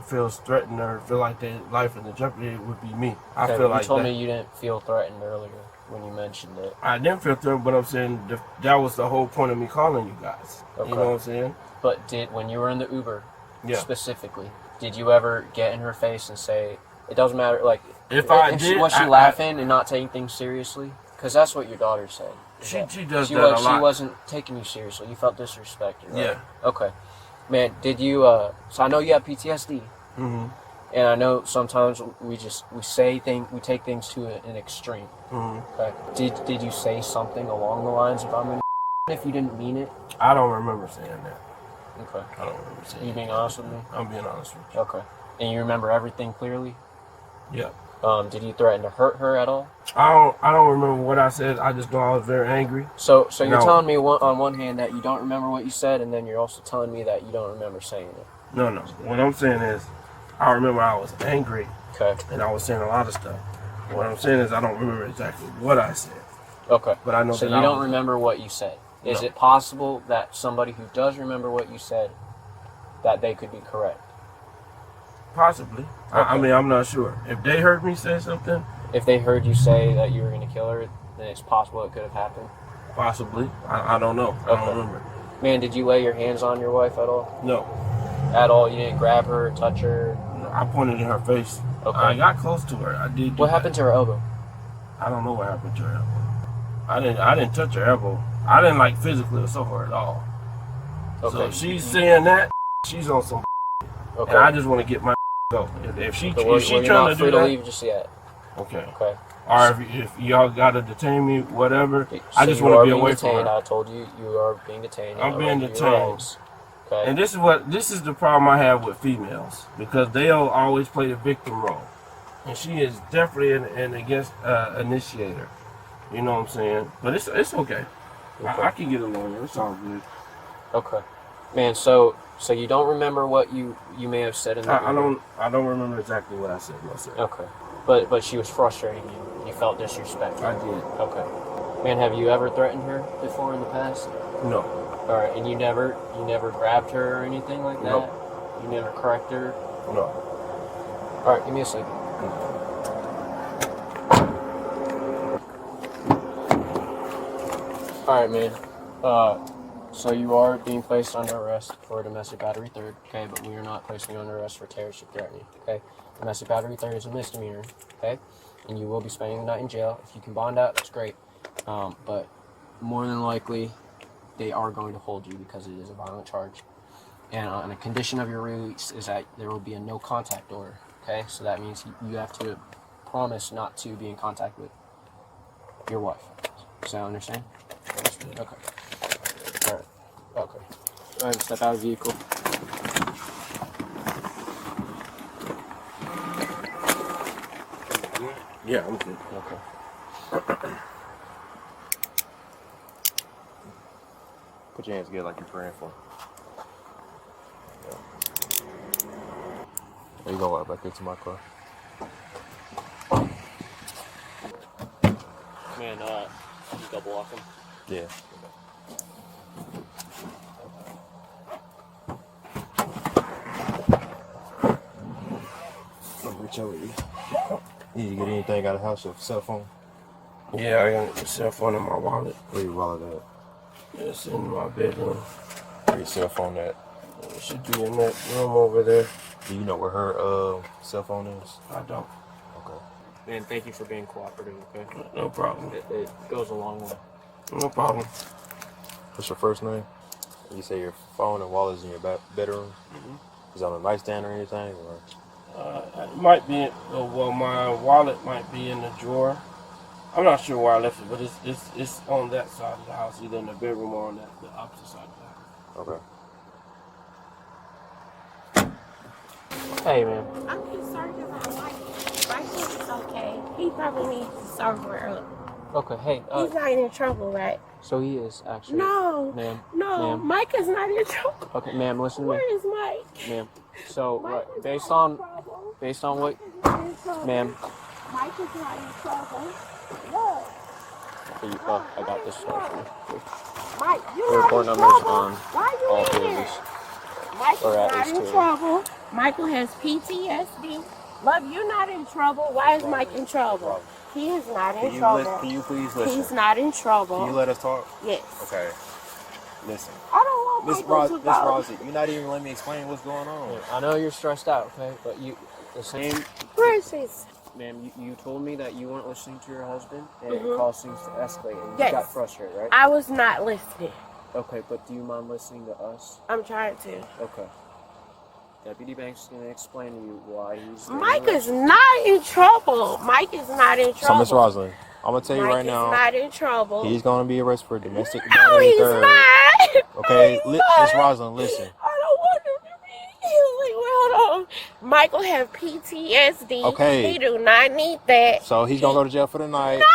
feels threatened or feel like their life in the jeopardy, it would be me. I Okay, feel but like you told that. me you didn't feel threatened earlier when you mentioned it. I didn't feel threatened, but I'm saying that was the whole point of me calling you guys. Okay. You know what I'm saying? But when you were in the Uber, Yeah. specifically, did you ever get in her face and say, it doesn't matter, like, If was she laughing and not taking things seriously? Because that's what your daughter said. She does She that a was, lot. She wasn't taking you seriously. You felt disrespected, right? Yeah. Okay. Man, did you, so I know you have PTSD. hmm And I know sometimes we take things to an extreme. Mm-hmm. Okay. Did you say something along the lines of I'm gonna if you didn't mean it? I don't remember saying that. Okay. I don't remember saying You being that. honest with me? I'm being honest with you. Okay. And you remember everything clearly? Yeah. Did you threaten to hurt her at all? I don't remember what I said. I just know I was very angry. So you're No. telling me on one hand that you don't remember what you said, and then you're also telling me that you don't remember saying it. No. What I'm saying is, I remember I was angry Okay. and I was saying a lot of stuff. What I'm saying is I don't remember exactly what I said. Okay. But I know So that you I don't was- remember what you said. Is No. it possible that somebody who does remember what you said, that they could be correct? Possibly. I Okay. mean, I'm not sure. If they heard me say something, If they heard you say that you were going to kill her, then it's possible it could have happened. possibly. I don't know. I Okay. don't remember. Man, did you lay your hands on your wife at all? No. At all? You didn't grab her, touch her? I pointed in her face. Okay. I got close to her. I did. do What that. happened to her elbow? I don't know what happened to her elbow. I didn't touch her elbow. I didn't like physically assault her at all. Okay. So if she's saying that, she's on some. Okay. And I just want to get my go. If she Okay, well, trying you're not to free do to that, leave just yet. okay. Okay. Or if y'all gotta detain me, whatever. I So just you want are to be being away detained. from her. I told you you are being detained. I'm You being know your detained. rights. Okay. And this is the problem I have with females, because they'll always play the victim role, and she is definitely an against initiator. You know what I'm saying? But it's okay. I can get along. It's all good. Okay. Man, so you don't remember what you may have said in the I don't remember exactly what I said myself. Okay. But she was frustrating you. You felt disrespected. I did. Okay. Man, have you ever threatened her before in the past? No. All right, and you never grabbed her or anything like that? Nope. You never corrected her? No. All right, give me a second. All right, man. So you are being placed under arrest for domestic battery third, okay? But we are not placing you under arrest for terrorist threatening, okay? Domestic battery third is a misdemeanor, okay? And you will be spending the night in jail. If you can bond out, that's great. But more than likely, they are going to hold you because it is a violent charge. And on a condition of your release is that there will be a no contact order, okay? So that means you have to promise not to be in contact with your wife. Does that understand? Okay. All right. Okay. Go ahead and step out of the vehicle. Yeah, I'm good. Okay. Put your hands together like you're praying for. There you go, right back into my car. Man, you double lock him. Yeah. I'll reach over you. You need to get anything out of the house, your cell phone? Yeah, I got my cell phone in my wallet. Where your wallet at? It's in my bedroom. Where your cell phone at? It should be in that room over there. Do you know where her cell phone is? I don't. Okay. Man, thank you for being cooperative, okay? No problem. It goes a long way. No problem. What's your first name? You say your phone and wallet is in your bedroom? Mm-hmm. Is it on a nightstand or anything? Or? It might be. Well, my wallet might be in the drawer. I'm not sure where I left it, but it's on that side of the house, either in the bedroom or on the opposite side of the house. Okay. Hey, man. I'm concerned about Mike. Mike is okay. He probably needs to somewhere up. Okay, hey. He's not in trouble, right? So he is, actually. No. Ma'am. No, Ma'am. Mike is not in trouble. Okay, ma'am, listen to me. Where is Mike? Ma'am. So, Mike right, is based not on in trouble. what, Mike is not in trouble. ma'am. Mike is not in trouble. Look, I got this started. Mike, you The not report in numbers trouble. on Why you all in three of here? these. Mike is Or at not least in two. trouble. Michael has PTSD. Love, you're not in trouble. Why is Mike in trouble? He is not in trouble. Can you please listen? He's not in trouble. Can you let us talk? Yes. Okay. Listen. I don't want Miss Michael to go. Rosie, you're not even letting me explain what's going on. I know you're stressed out, okay? But the same, Princess. ma'am, you told me that you weren't listening to your husband and it caused things to escalate and Yes. you got frustrated, right? I was not listening. Okay, but do you mind listening to us? I'm trying to. Okay. Deputy Banks is going to explain to you why he's getting Mike is arrested. not in trouble. Mike is not in So, trouble. Miss Rosalind, I'm gonna tell you Mike right is now, not in trouble. he's gonna be arrested for domestic No, battery he's third. not. Okay, No, he's not. Miss Rosalind, listen. I don't want him to be. Hold on. Michael have PTSD. Okay. He do not need that. So he's gonna go to jail for the night. No!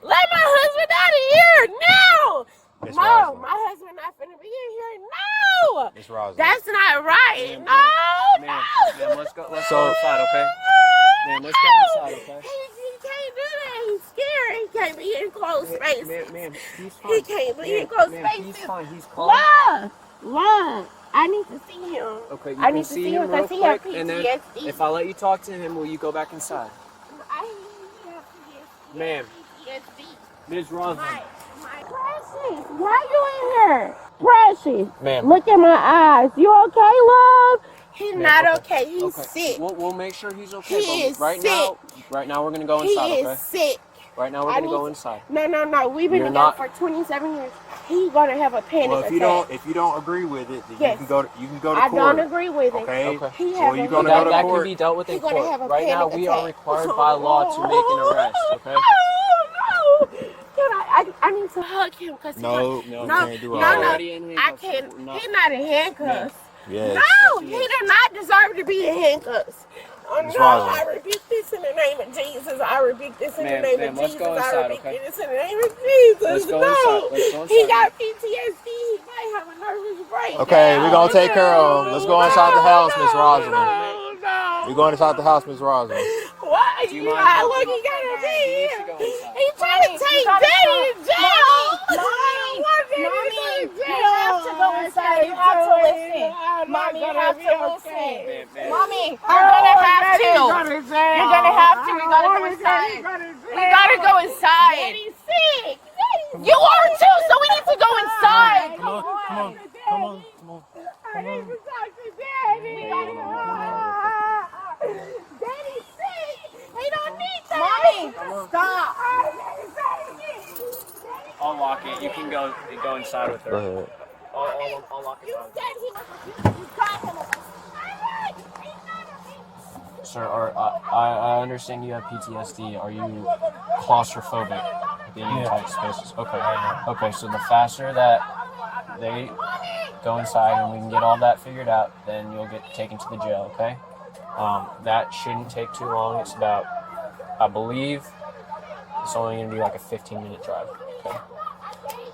Let my husband out of here now! Miss No, Rosalind. my husband not finna be in here. No! Miss Rosalind. That's not right. Ma'am, No, Ma'am, no. ma'am, let's go So- inside, okay? Ma'am, let's go inside, okay? He can't do that. He's scared. He can't be in close spaces. Ma'am, he's fine. He can't be in close Ma'am, spaces. he's fine. He's calm. Long. I need to see him. Okay, you I can need to see see him him real because he have quick, and then PTSD. if I let you talk to him, will you go back inside? I have PTSD. Ma'am. PTSD. Ms. Rosalind. My Precious, why you in here? Precious, Ma'am. look in my eyes. You okay, love? He's Ma'am, not okay. okay. He's sick. We'll make sure he's okay. He but is right sick. now we're gonna go He inside, is okay? sick. Right now we're I gonna need go to- inside. No. We've been You're together not- for 27 years. He's gonna have a panic Well, attack. if you don't agree with it, then Yes. you can go to I court. don't agree with it. Okay. Okay. He So has you a- gonna that go to that court? can be dealt with in He's gonna court. have a Right now panic we are attack. required by law to make an arrest, okay? Oh, no. I need to hug him because No, No, you no, can't do no, all no. that. Already in I handcuffs. can't. No. He's not in handcuffs. Yes. No, he did not deserve to be in handcuffs. Oh, Miss no, Rosalind. I rebuke this in the name of Jesus. I rebuke this in the Ma'am, name ma'am, of let's Jesus. go I inside, rebuke okay? this in the name of Jesus. Let's go no, inside. Let's go he inside. got PTSD. He might have a nervous breakdown. Okay, we're gonna take care of him. Let's go inside the house, Miss Rosalind. No. We're going inside the house, Miss Rosalind. What? Do you You mind got helping look, me? he gotta be He needs to here. go inside. He's trying to take Daddy to jail. Mommy, Mommy, you have to go inside. You have to listen. Mommy, you have to listen. Ma'am. Mommy, you're gonna have to. You're gonna have to. We gotta go inside. We gotta go inside. Daddy's sick. You are too, so we need to go inside. Come on. I need to talk to Daddy. Daddy's sick. He don't need that. Mommy, stop. I'll lock it. You can go inside with Go her. ahead. I'll lock You it down. said he got him. Sir, I understand you have PTSD. Are you claustrophobic? Being in tight spaces. Okay. Okay, so the faster that they go inside and we can get all that figured out, then you'll get taken to the jail, okay? That shouldn't take too long. It's about, I believe, it's only going to be like a 15-minute drive, okay?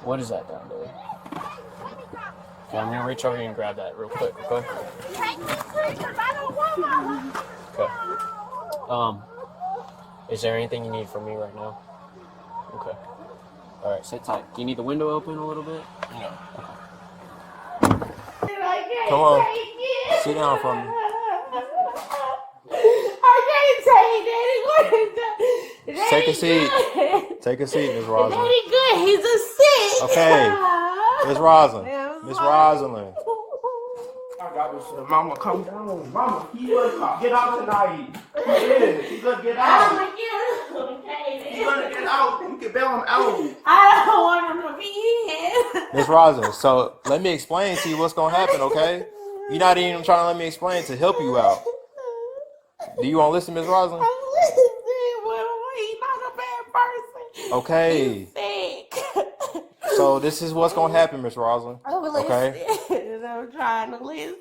What is that down there? Okay, I'm going to reach over here and grab that real quick, okay? Okay. Is there anything you need from me right now? Okay. All right, sit tight. Do you need the window open a little bit? No. Come on. Sit down for me. I can't take Daddy. Take a seat. Take a seat, Miss Rosalind. Daddy good. He's a sick. Okay. Miss Rosalind. Miss Rosalind. I got this. Mama, come down. Mama, he gonna get out tonight. He is. He's gonna get out. He's gonna get out. You can bail him out. I don't want him to be here. Miss Rosalind, so let me explain to you what's gonna happen, okay? You're not even trying to let me explain to help you out. Do you want to listen, Miss Rosalind? I'm listening, but he's not a bad person. Okay. He's sick. So this is what's gonna happen, Miss Rosalind. I'm Okay. listening. I'm trying to listen.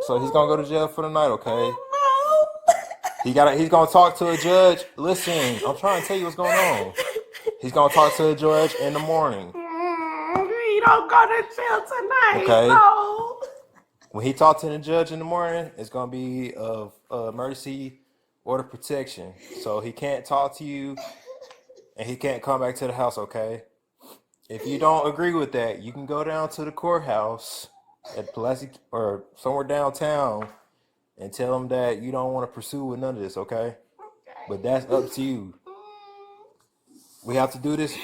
So he's gonna go to jail for the night, okay? No. He's gonna talk to a judge. Listen, I'm trying to tell you what's going on. He's gonna talk to a judge in the morning. He don't go to jail tonight. Okay. No. When he talks to the judge in the morning, it's gonna be of emergency order protection. So he can't talk to you, and he can't come back to the house. Okay. If you don't agree with that, you can go down to the courthouse at Pulaski or somewhere downtown and tell them that you don't want to pursue with none of this. Okay. But that's up to you. We have to do this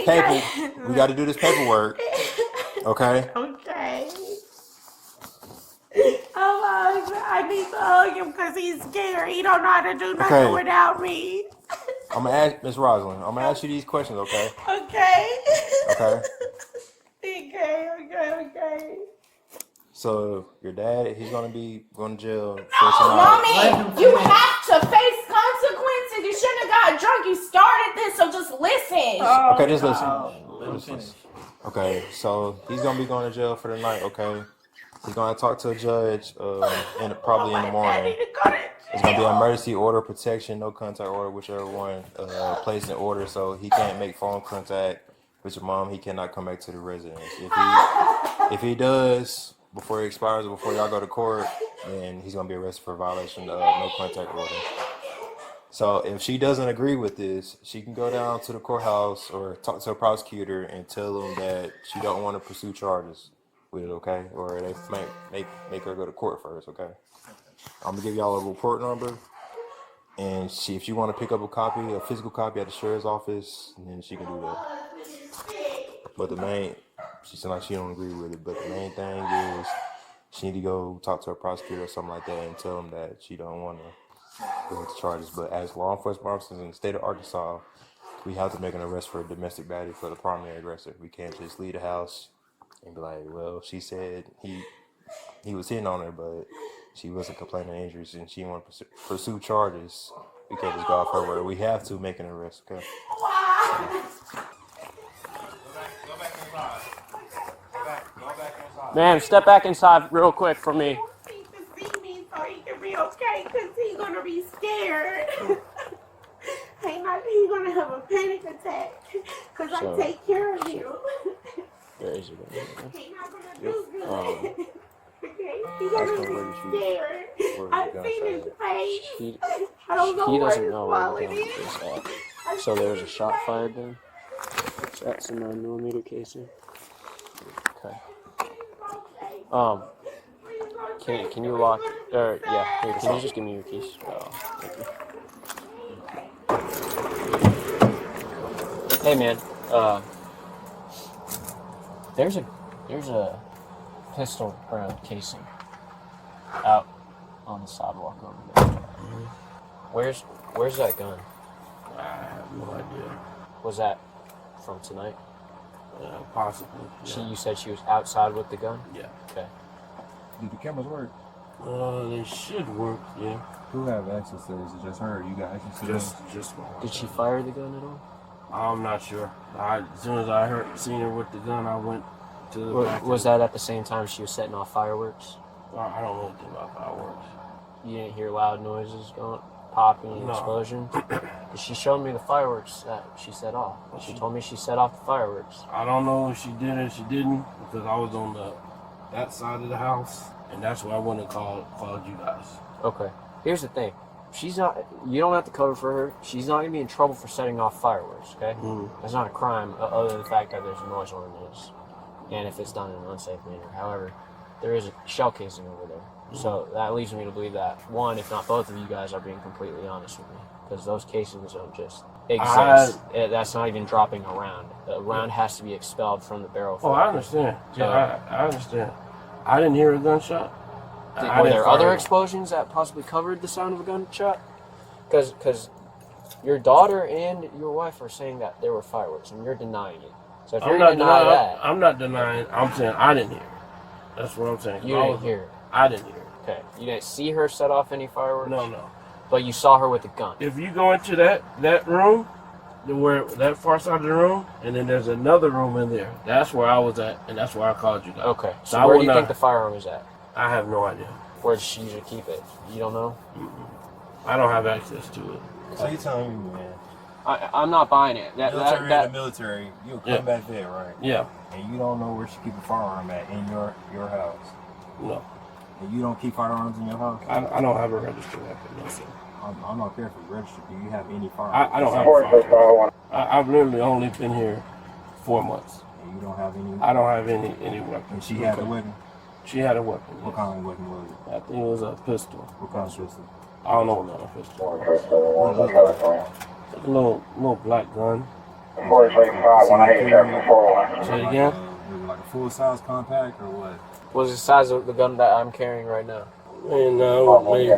paper. We got to do this paperwork. Okay. Okay. I need to hug him because he's scared. He don't know how to do nothing Okay. without me. I'm gonna ask Miss Rosalind. I'm gonna ask you these questions. Okay. Okay. Okay. Okay. So your dad, he's gonna be going to jail for tonight. Mommy, you have to face consequences. You shouldn't have got drunk. You started this, so just listen. Okay, just listen. Let him finish. Okay, so he's gonna be going to jail for the night. Okay, he's gonna talk to a judge, probably in the morning. It's gonna be an emergency order of protection, no contact order, whichever one placed in order. So he can't make phone contact with your mom. He cannot come back to the residence. If he does before it expires, before y'all go to court, then he's gonna be arrested for violation of no contact order. So if she doesn't agree with this, she can go down to the courthouse or talk to a prosecutor and tell them that she don't want to pursue charges with it, okay? Or they might make her go to court first, okay? I'm gonna give y'all a report number, and if she want to pick up a physical copy at the sheriff's office, then she can do that. But she said like she don't agree with it. But the main thing is she need to go talk to a prosecutor or something like that and tell them that she don't want to go with the charges. But as law enforcement officers in the state of Arkansas, we have to make an arrest for domestic battery for the primary aggressor. We can't just leave the house and be like, well, she said he was hitting on her, but she wasn't complaining of injuries and she didn't want to pursue charges. We can't just go off her word. We have to make an arrest, okay? Ma'am, step back inside real quick for me. He needs to see me so he can be okay, because he's going to be scared. He's going to have a panic attack, because I take care of him. Where is he? He's not going to do good. Okay? He's going to be scared. I've seen his face. I don't know He where doesn't his know where wallet the gun is. is at. So there was a shot fired then? So that's a 9mm casing. Okay. Can you lock, or yeah, here, can you just give me your keys? Oh, thank you. Hey man, there's a pistol round casing out on the sidewalk over there. Where's that gun? I have no idea. Was that from tonight? Possibly. Yeah. You said she was outside with the gun? Yeah. Okay. Do the cameras work? They should work, yeah. Who have access to it? Is it just her? Or you got access to Just Did she fire the gun at all? I'm not sure. As soon as I seen her with the gun, I went to the back. Was that at the same time she was setting off fireworks? I don't know anything about fireworks. You didn't hear loud noises going, popping, and No. explosions? She showed me the fireworks that she set off. She told me she set off the fireworks. I don't know if she did or she didn't, because I was on that side of the house, and that's where I went and called you guys. Okay. Here's the thing. You don't have to cover for her. She's not going to be in trouble for setting off fireworks, okay? That's not a crime, other than the fact that there's a noise ordinance. And if it's done in an unsafe manner. However, there is a shell casing over there. So that leads me to believe that one, if not both of you guys, are being completely honest with me. Because those casings don't just exist. That's not even dropping a round. A round has to be expelled from the barrel. Oh, I understand. Yeah, I understand. I didn't hear a gunshot. Were there other explosions that possibly covered the sound of a gunshot? Because your daughter and your wife are saying that there were fireworks, and you're denying it. So if you're going to deny that... I'm not denying. I'm saying I didn't hear it. That's what I'm saying. You didn't hear it? I didn't hear it. Okay. You didn't see her set off any fireworks? No. But you saw her with a gun? If you go into that room, where that far side of the room, and then there's another room in there. That's where I was at, and that's where I called you guys. Okay. So where do you think the firearm is at? I have no idea. Where does she usually keep it? You don't know? I don't have access to it. So you telling me, man? I'm not buying it. Military in the military, you'll come back there, right? Yeah. And you don't know where she keep a firearm at in your house. No. And you don't keep firearms in your house? I don't have a registered weapon, no, sir. I'm not careful registered. Do you have any firearms? I don't have a firearm. I've literally only been here 4 months. And you don't have any? I don't have any weapons. And she had a weapon? She had a weapon. What kind of weapon was it? I think it was a pistol. What kind of pistol? I don't know what kind of pistol. A little black gun. 435, 187, Say it again? Was it like a full-size compact or what? What's the size of the gun that I'm carrying right now? And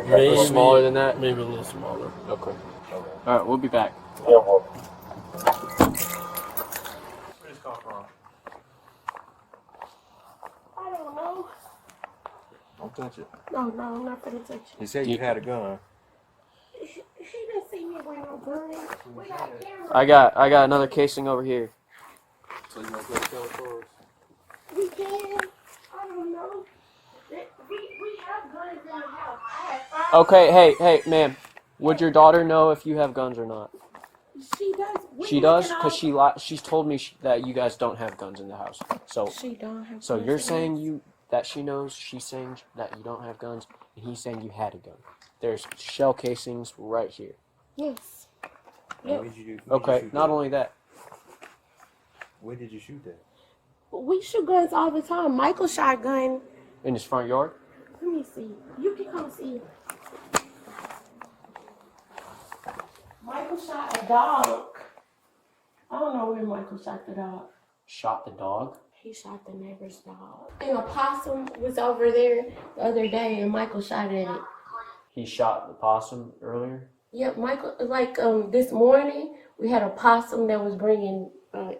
maybe smaller than that? Maybe a little smaller. Okay. Alright, we'll be back. Where's this call from? I don't know. Don't touch it. No, I'm not gonna touch it. He said you had a gun. He didn't see me with no gun. We got cameras. I got another casing over here. So you want to play the color We can. I don't know. We have guns in the house. I have 5. Okay, hey, ma'am. Would your daughter know if you have guns or not? She does. She does, because she's told me that you guys don't have guns in the house. So She don't have. so guns you're in the saying that she knows. She's saying that you don't have guns, and he's saying you had a gun. There's shell casings right here. Yes. What did you do? Okay, not only that. Where did you shoot that? We shoot guns all the time. Michael shot a gun. In his front yard? Let me see. You can come see. Michael shot a dog. I don't know where Michael shot the dog. Shot the dog? He shot the neighbor's dog. And a possum was over there the other day, and Michael shot at it. He shot the possum earlier? Yep, Michael. Like this morning, we had a possum that was bringing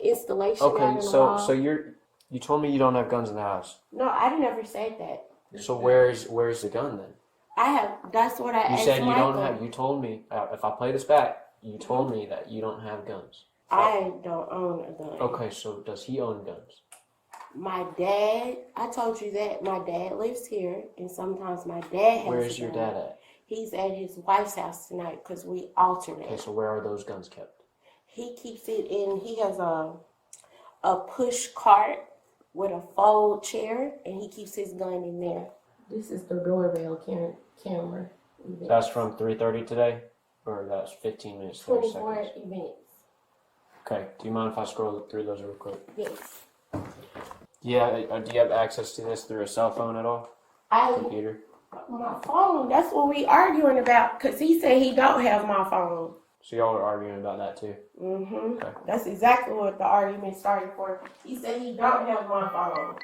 installation out Okay, in the wall. so you told me you don't have guns in the house. No, I never said that. So where's the gun then? I have. That's what I You asked said you Michael. don't have. You told me if I play this back, you told me that you don't have guns. I don't own a gun. Okay, so does he own guns? My dad, I told you that my dad lives here, and sometimes my dad has. Where's a your gun. dad at? He's at his wife's house tonight because we alternate. Okay, so where are those guns kept? He keeps it in. He has a push cart with a fold chair, and he keeps his gun in there. This is the doorbell camera. That's from 3:30 today, or that's 15 minutes 30 24 seconds. events. Okay, do you mind if I scroll through those real quick? Yes. Yeah, do you have access to this through a cell phone at all? Computer? My phone. That's what we arguing about. Cause he said he don't have my phone. So y'all are arguing about that too? Mhm. Okay. That's exactly what the argument started for. He said he don't have my phone,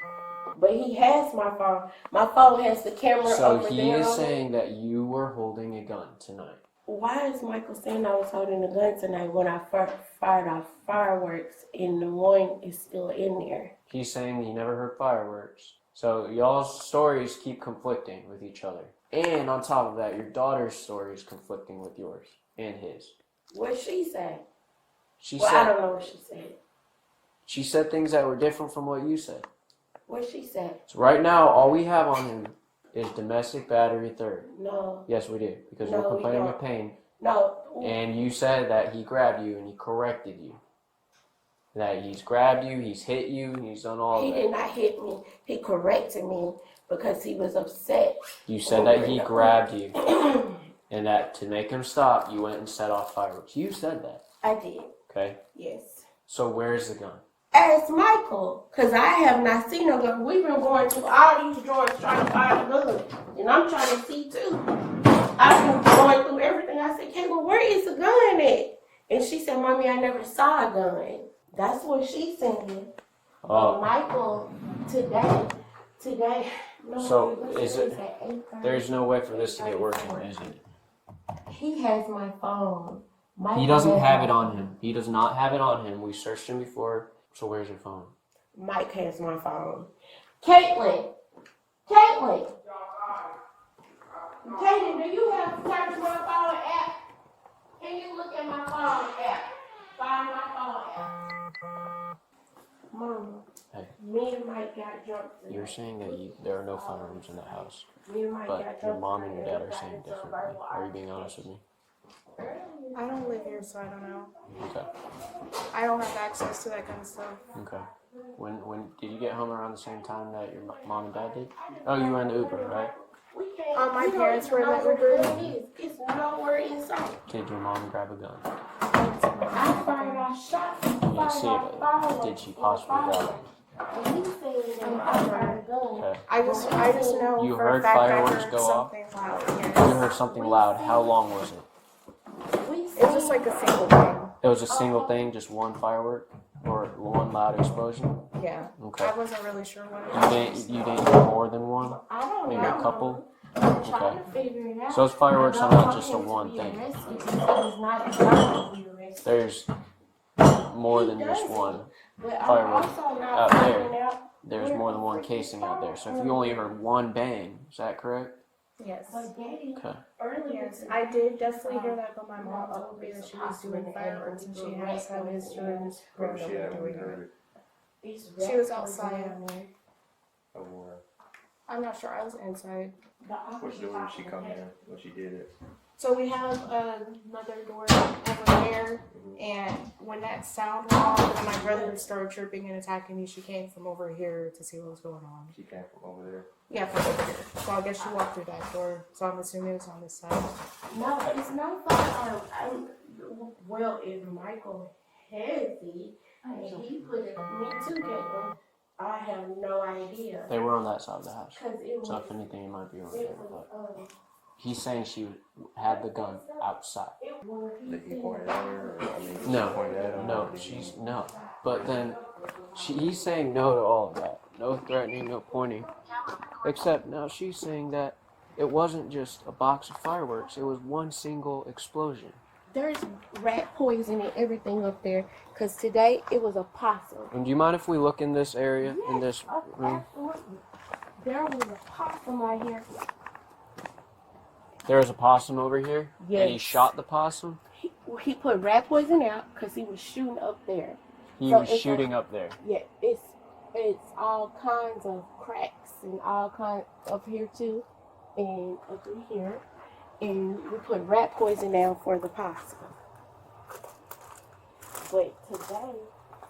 but he has my phone. My phone has the camera So over he there. is on it. saying that you were holding a gun tonight. Why is Michael saying I was holding a gun tonight when I fired off fireworks and the one is still in there? He's saying he never heard fireworks. So y'all's stories keep conflicting with each other. And on top of that, your daughter's story is conflicting with yours and his. What she said? She Well, I said don't know what she said. she said things that were different from what you said. What she said? So right now, all we have on him is domestic battery third. No. Yes, we do, because No, you're we complaining don't. of pain. No. And you said that he grabbed you and he corrected you. That he's grabbed you, he's hit you, and he's done all He that. did not hit me. He corrected me because he was upset. You said that he grabbed you, and that to make him stop, you went and set off fireworks. You said that, I did. okay? Yes. So where's the gun? Ask Michael, because I have not seen no gun. We've been going through all these drawers trying to find a gun. And I'm trying to see too. I've been going through everything. I said, Kayla, where is the gun at? And she said, Mommy, I never saw a gun. That's what she's saying. Oh. Michael, today. No, So listen, is it? it's at 8:30. There's no way for this to get working, is it? He has my phone. Michael He doesn't has have my it on phone. him. He does not have it on him. We searched him before. So where's your phone? Mike has my phone. Caitlin, do you have search my phone app? Can you look at my phone app? Find my phone app. Mama, Hey. me and Mike got drunk tonight. You're saying that there are no firearms in that house, Me and Mike got but drunk your mom and your tonight. dad are saying differently. Are you being honest with me? I don't live here, so I don't know. Okay. I don't have access to that kind of stuff. Okay. When did you get home around the same time that your mom and dad did? Oh, you were in the Uber, right? We can't. My we don't parents even were in know the where Uber. the gun is. It's nowhere in sight. Did your mom grab a gun? I fired off shots. You see it, but did she possibly grab it? And he said that I fired a gun. Okay. I just know You for a heard fact I fireworks heard go off? something loud. You Yes. heard something loud. How long was it? It was just like a single thing. It was a single thing, just one firework, or one loud explosion. Yeah. Okay. I wasn't really sure what it was. You didn't hear more than one? I don't Maybe know. a couple? I'm trying Okay. to figure it out. So those fireworks I are don't not just a want him to one be thing. arrested because he's not trying to be arrested. There's more than just one. But I'm firework also not out finding there. out there's more than one casing out there. So if you only heard one bang, is that correct? Yes. Okay. Yes, I did definitely hear that, but my mom told me that she was doing fireworks and she has some history growing up doing it. She was outside. I'm not sure. I was inside. Which door did she come in when she did it? So we have another door over there, and when that sound went off and my brother started chirping and attacking me, she came from over here to see what was going on. She came from over there. Yeah, from over here. So I guess she walked through that door. So I'm assuming it's on this side. No, it's no fun. Well, if Michael heavy and he put it me too, Caitlin, I have no idea. They were on that side of the house. Cause it was. So if anything, it might be over It there. was. But he's saying she had the gun outside. Did he point it at her? Or, I mean, did she No, point it at him? no, she's no. But then he's saying no to all of that. No threatening, no pointing. Except now she's saying that it wasn't just a box of fireworks. It was one single explosion. There's rat poison and everything up there. Cause today it was a possum. And do you mind if we look in this area, in this room? Absolutely. There was a possum right here. There was a possum over here? Yes. And he shot the possum? He put rat poison out because he was shooting up there. He So was it's shooting up there. Yeah, it's all kinds of cracks and all kinds up here too, and up in here, and we put rat poison down for the possum. But today,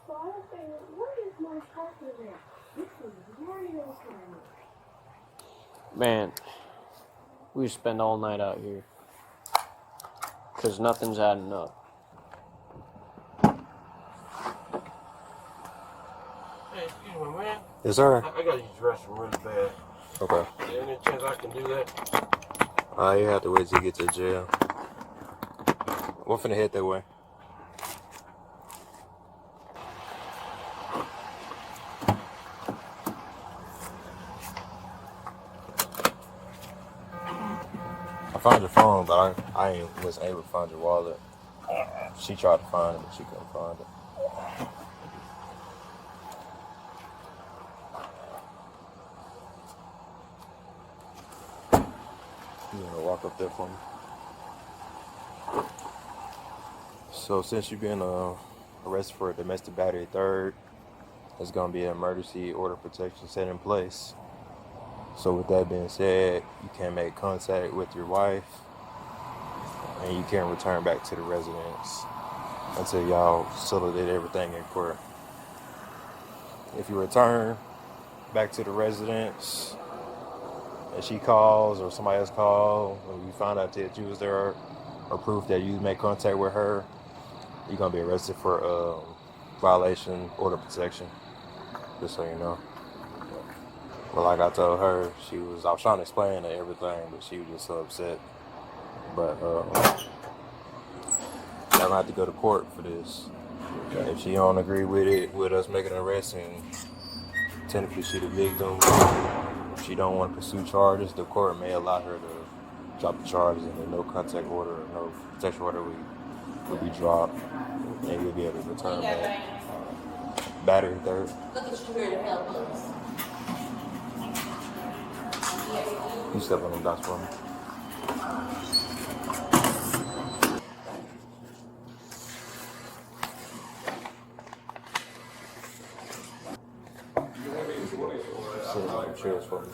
so I was saying, what is my possum at? This is very interesting. Man, we spend all night out here. Because nothing's adding up. Hey, excuse me, man. Yes, sir. I gotta use the restroom really bad. Okay. Is there any chance I can do that? You have to wait till you get to jail. We're finna head that way. I found your phone, but I wasn't able to find your wallet. She tried to find it, but she couldn't find it. You wanna walk up there for me? So since you've been arrested for a domestic battery third, there's gonna be an emergency order of protection set in place. So with that being said, you can't make contact with your wife and you can't return back to the residence until y'all settled everything in court. If you return back to the residence and she calls or somebody else calls and you find out that you was there or proof that you made contact with her, you're gonna be arrested for violation order of protection, just so you know. But like I told her, I was trying to explain her everything, but she was just so upset. But I'm gonna have to go to court for this. Okay. If she don't agree with it, with us making an arrest and technically she the victim, if she don't want to pursue charges, the court may allow her to drop the charges and the no contact order or no protection order will be dropped and you'll be able to return back. Battery third. Look at you here to help us. You step on them dots for me. Sit on the chairs for me.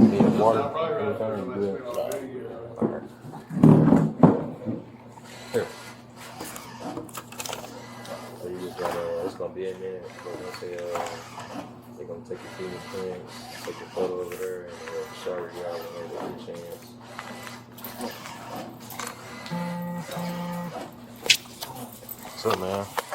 Need water? Anything? Good. Alright. Here. So you just gotta, it's gonna be in there. So once they're gonna take your fingerprints, take your photo over there, and show you out whenever they get a chance. What's up, man?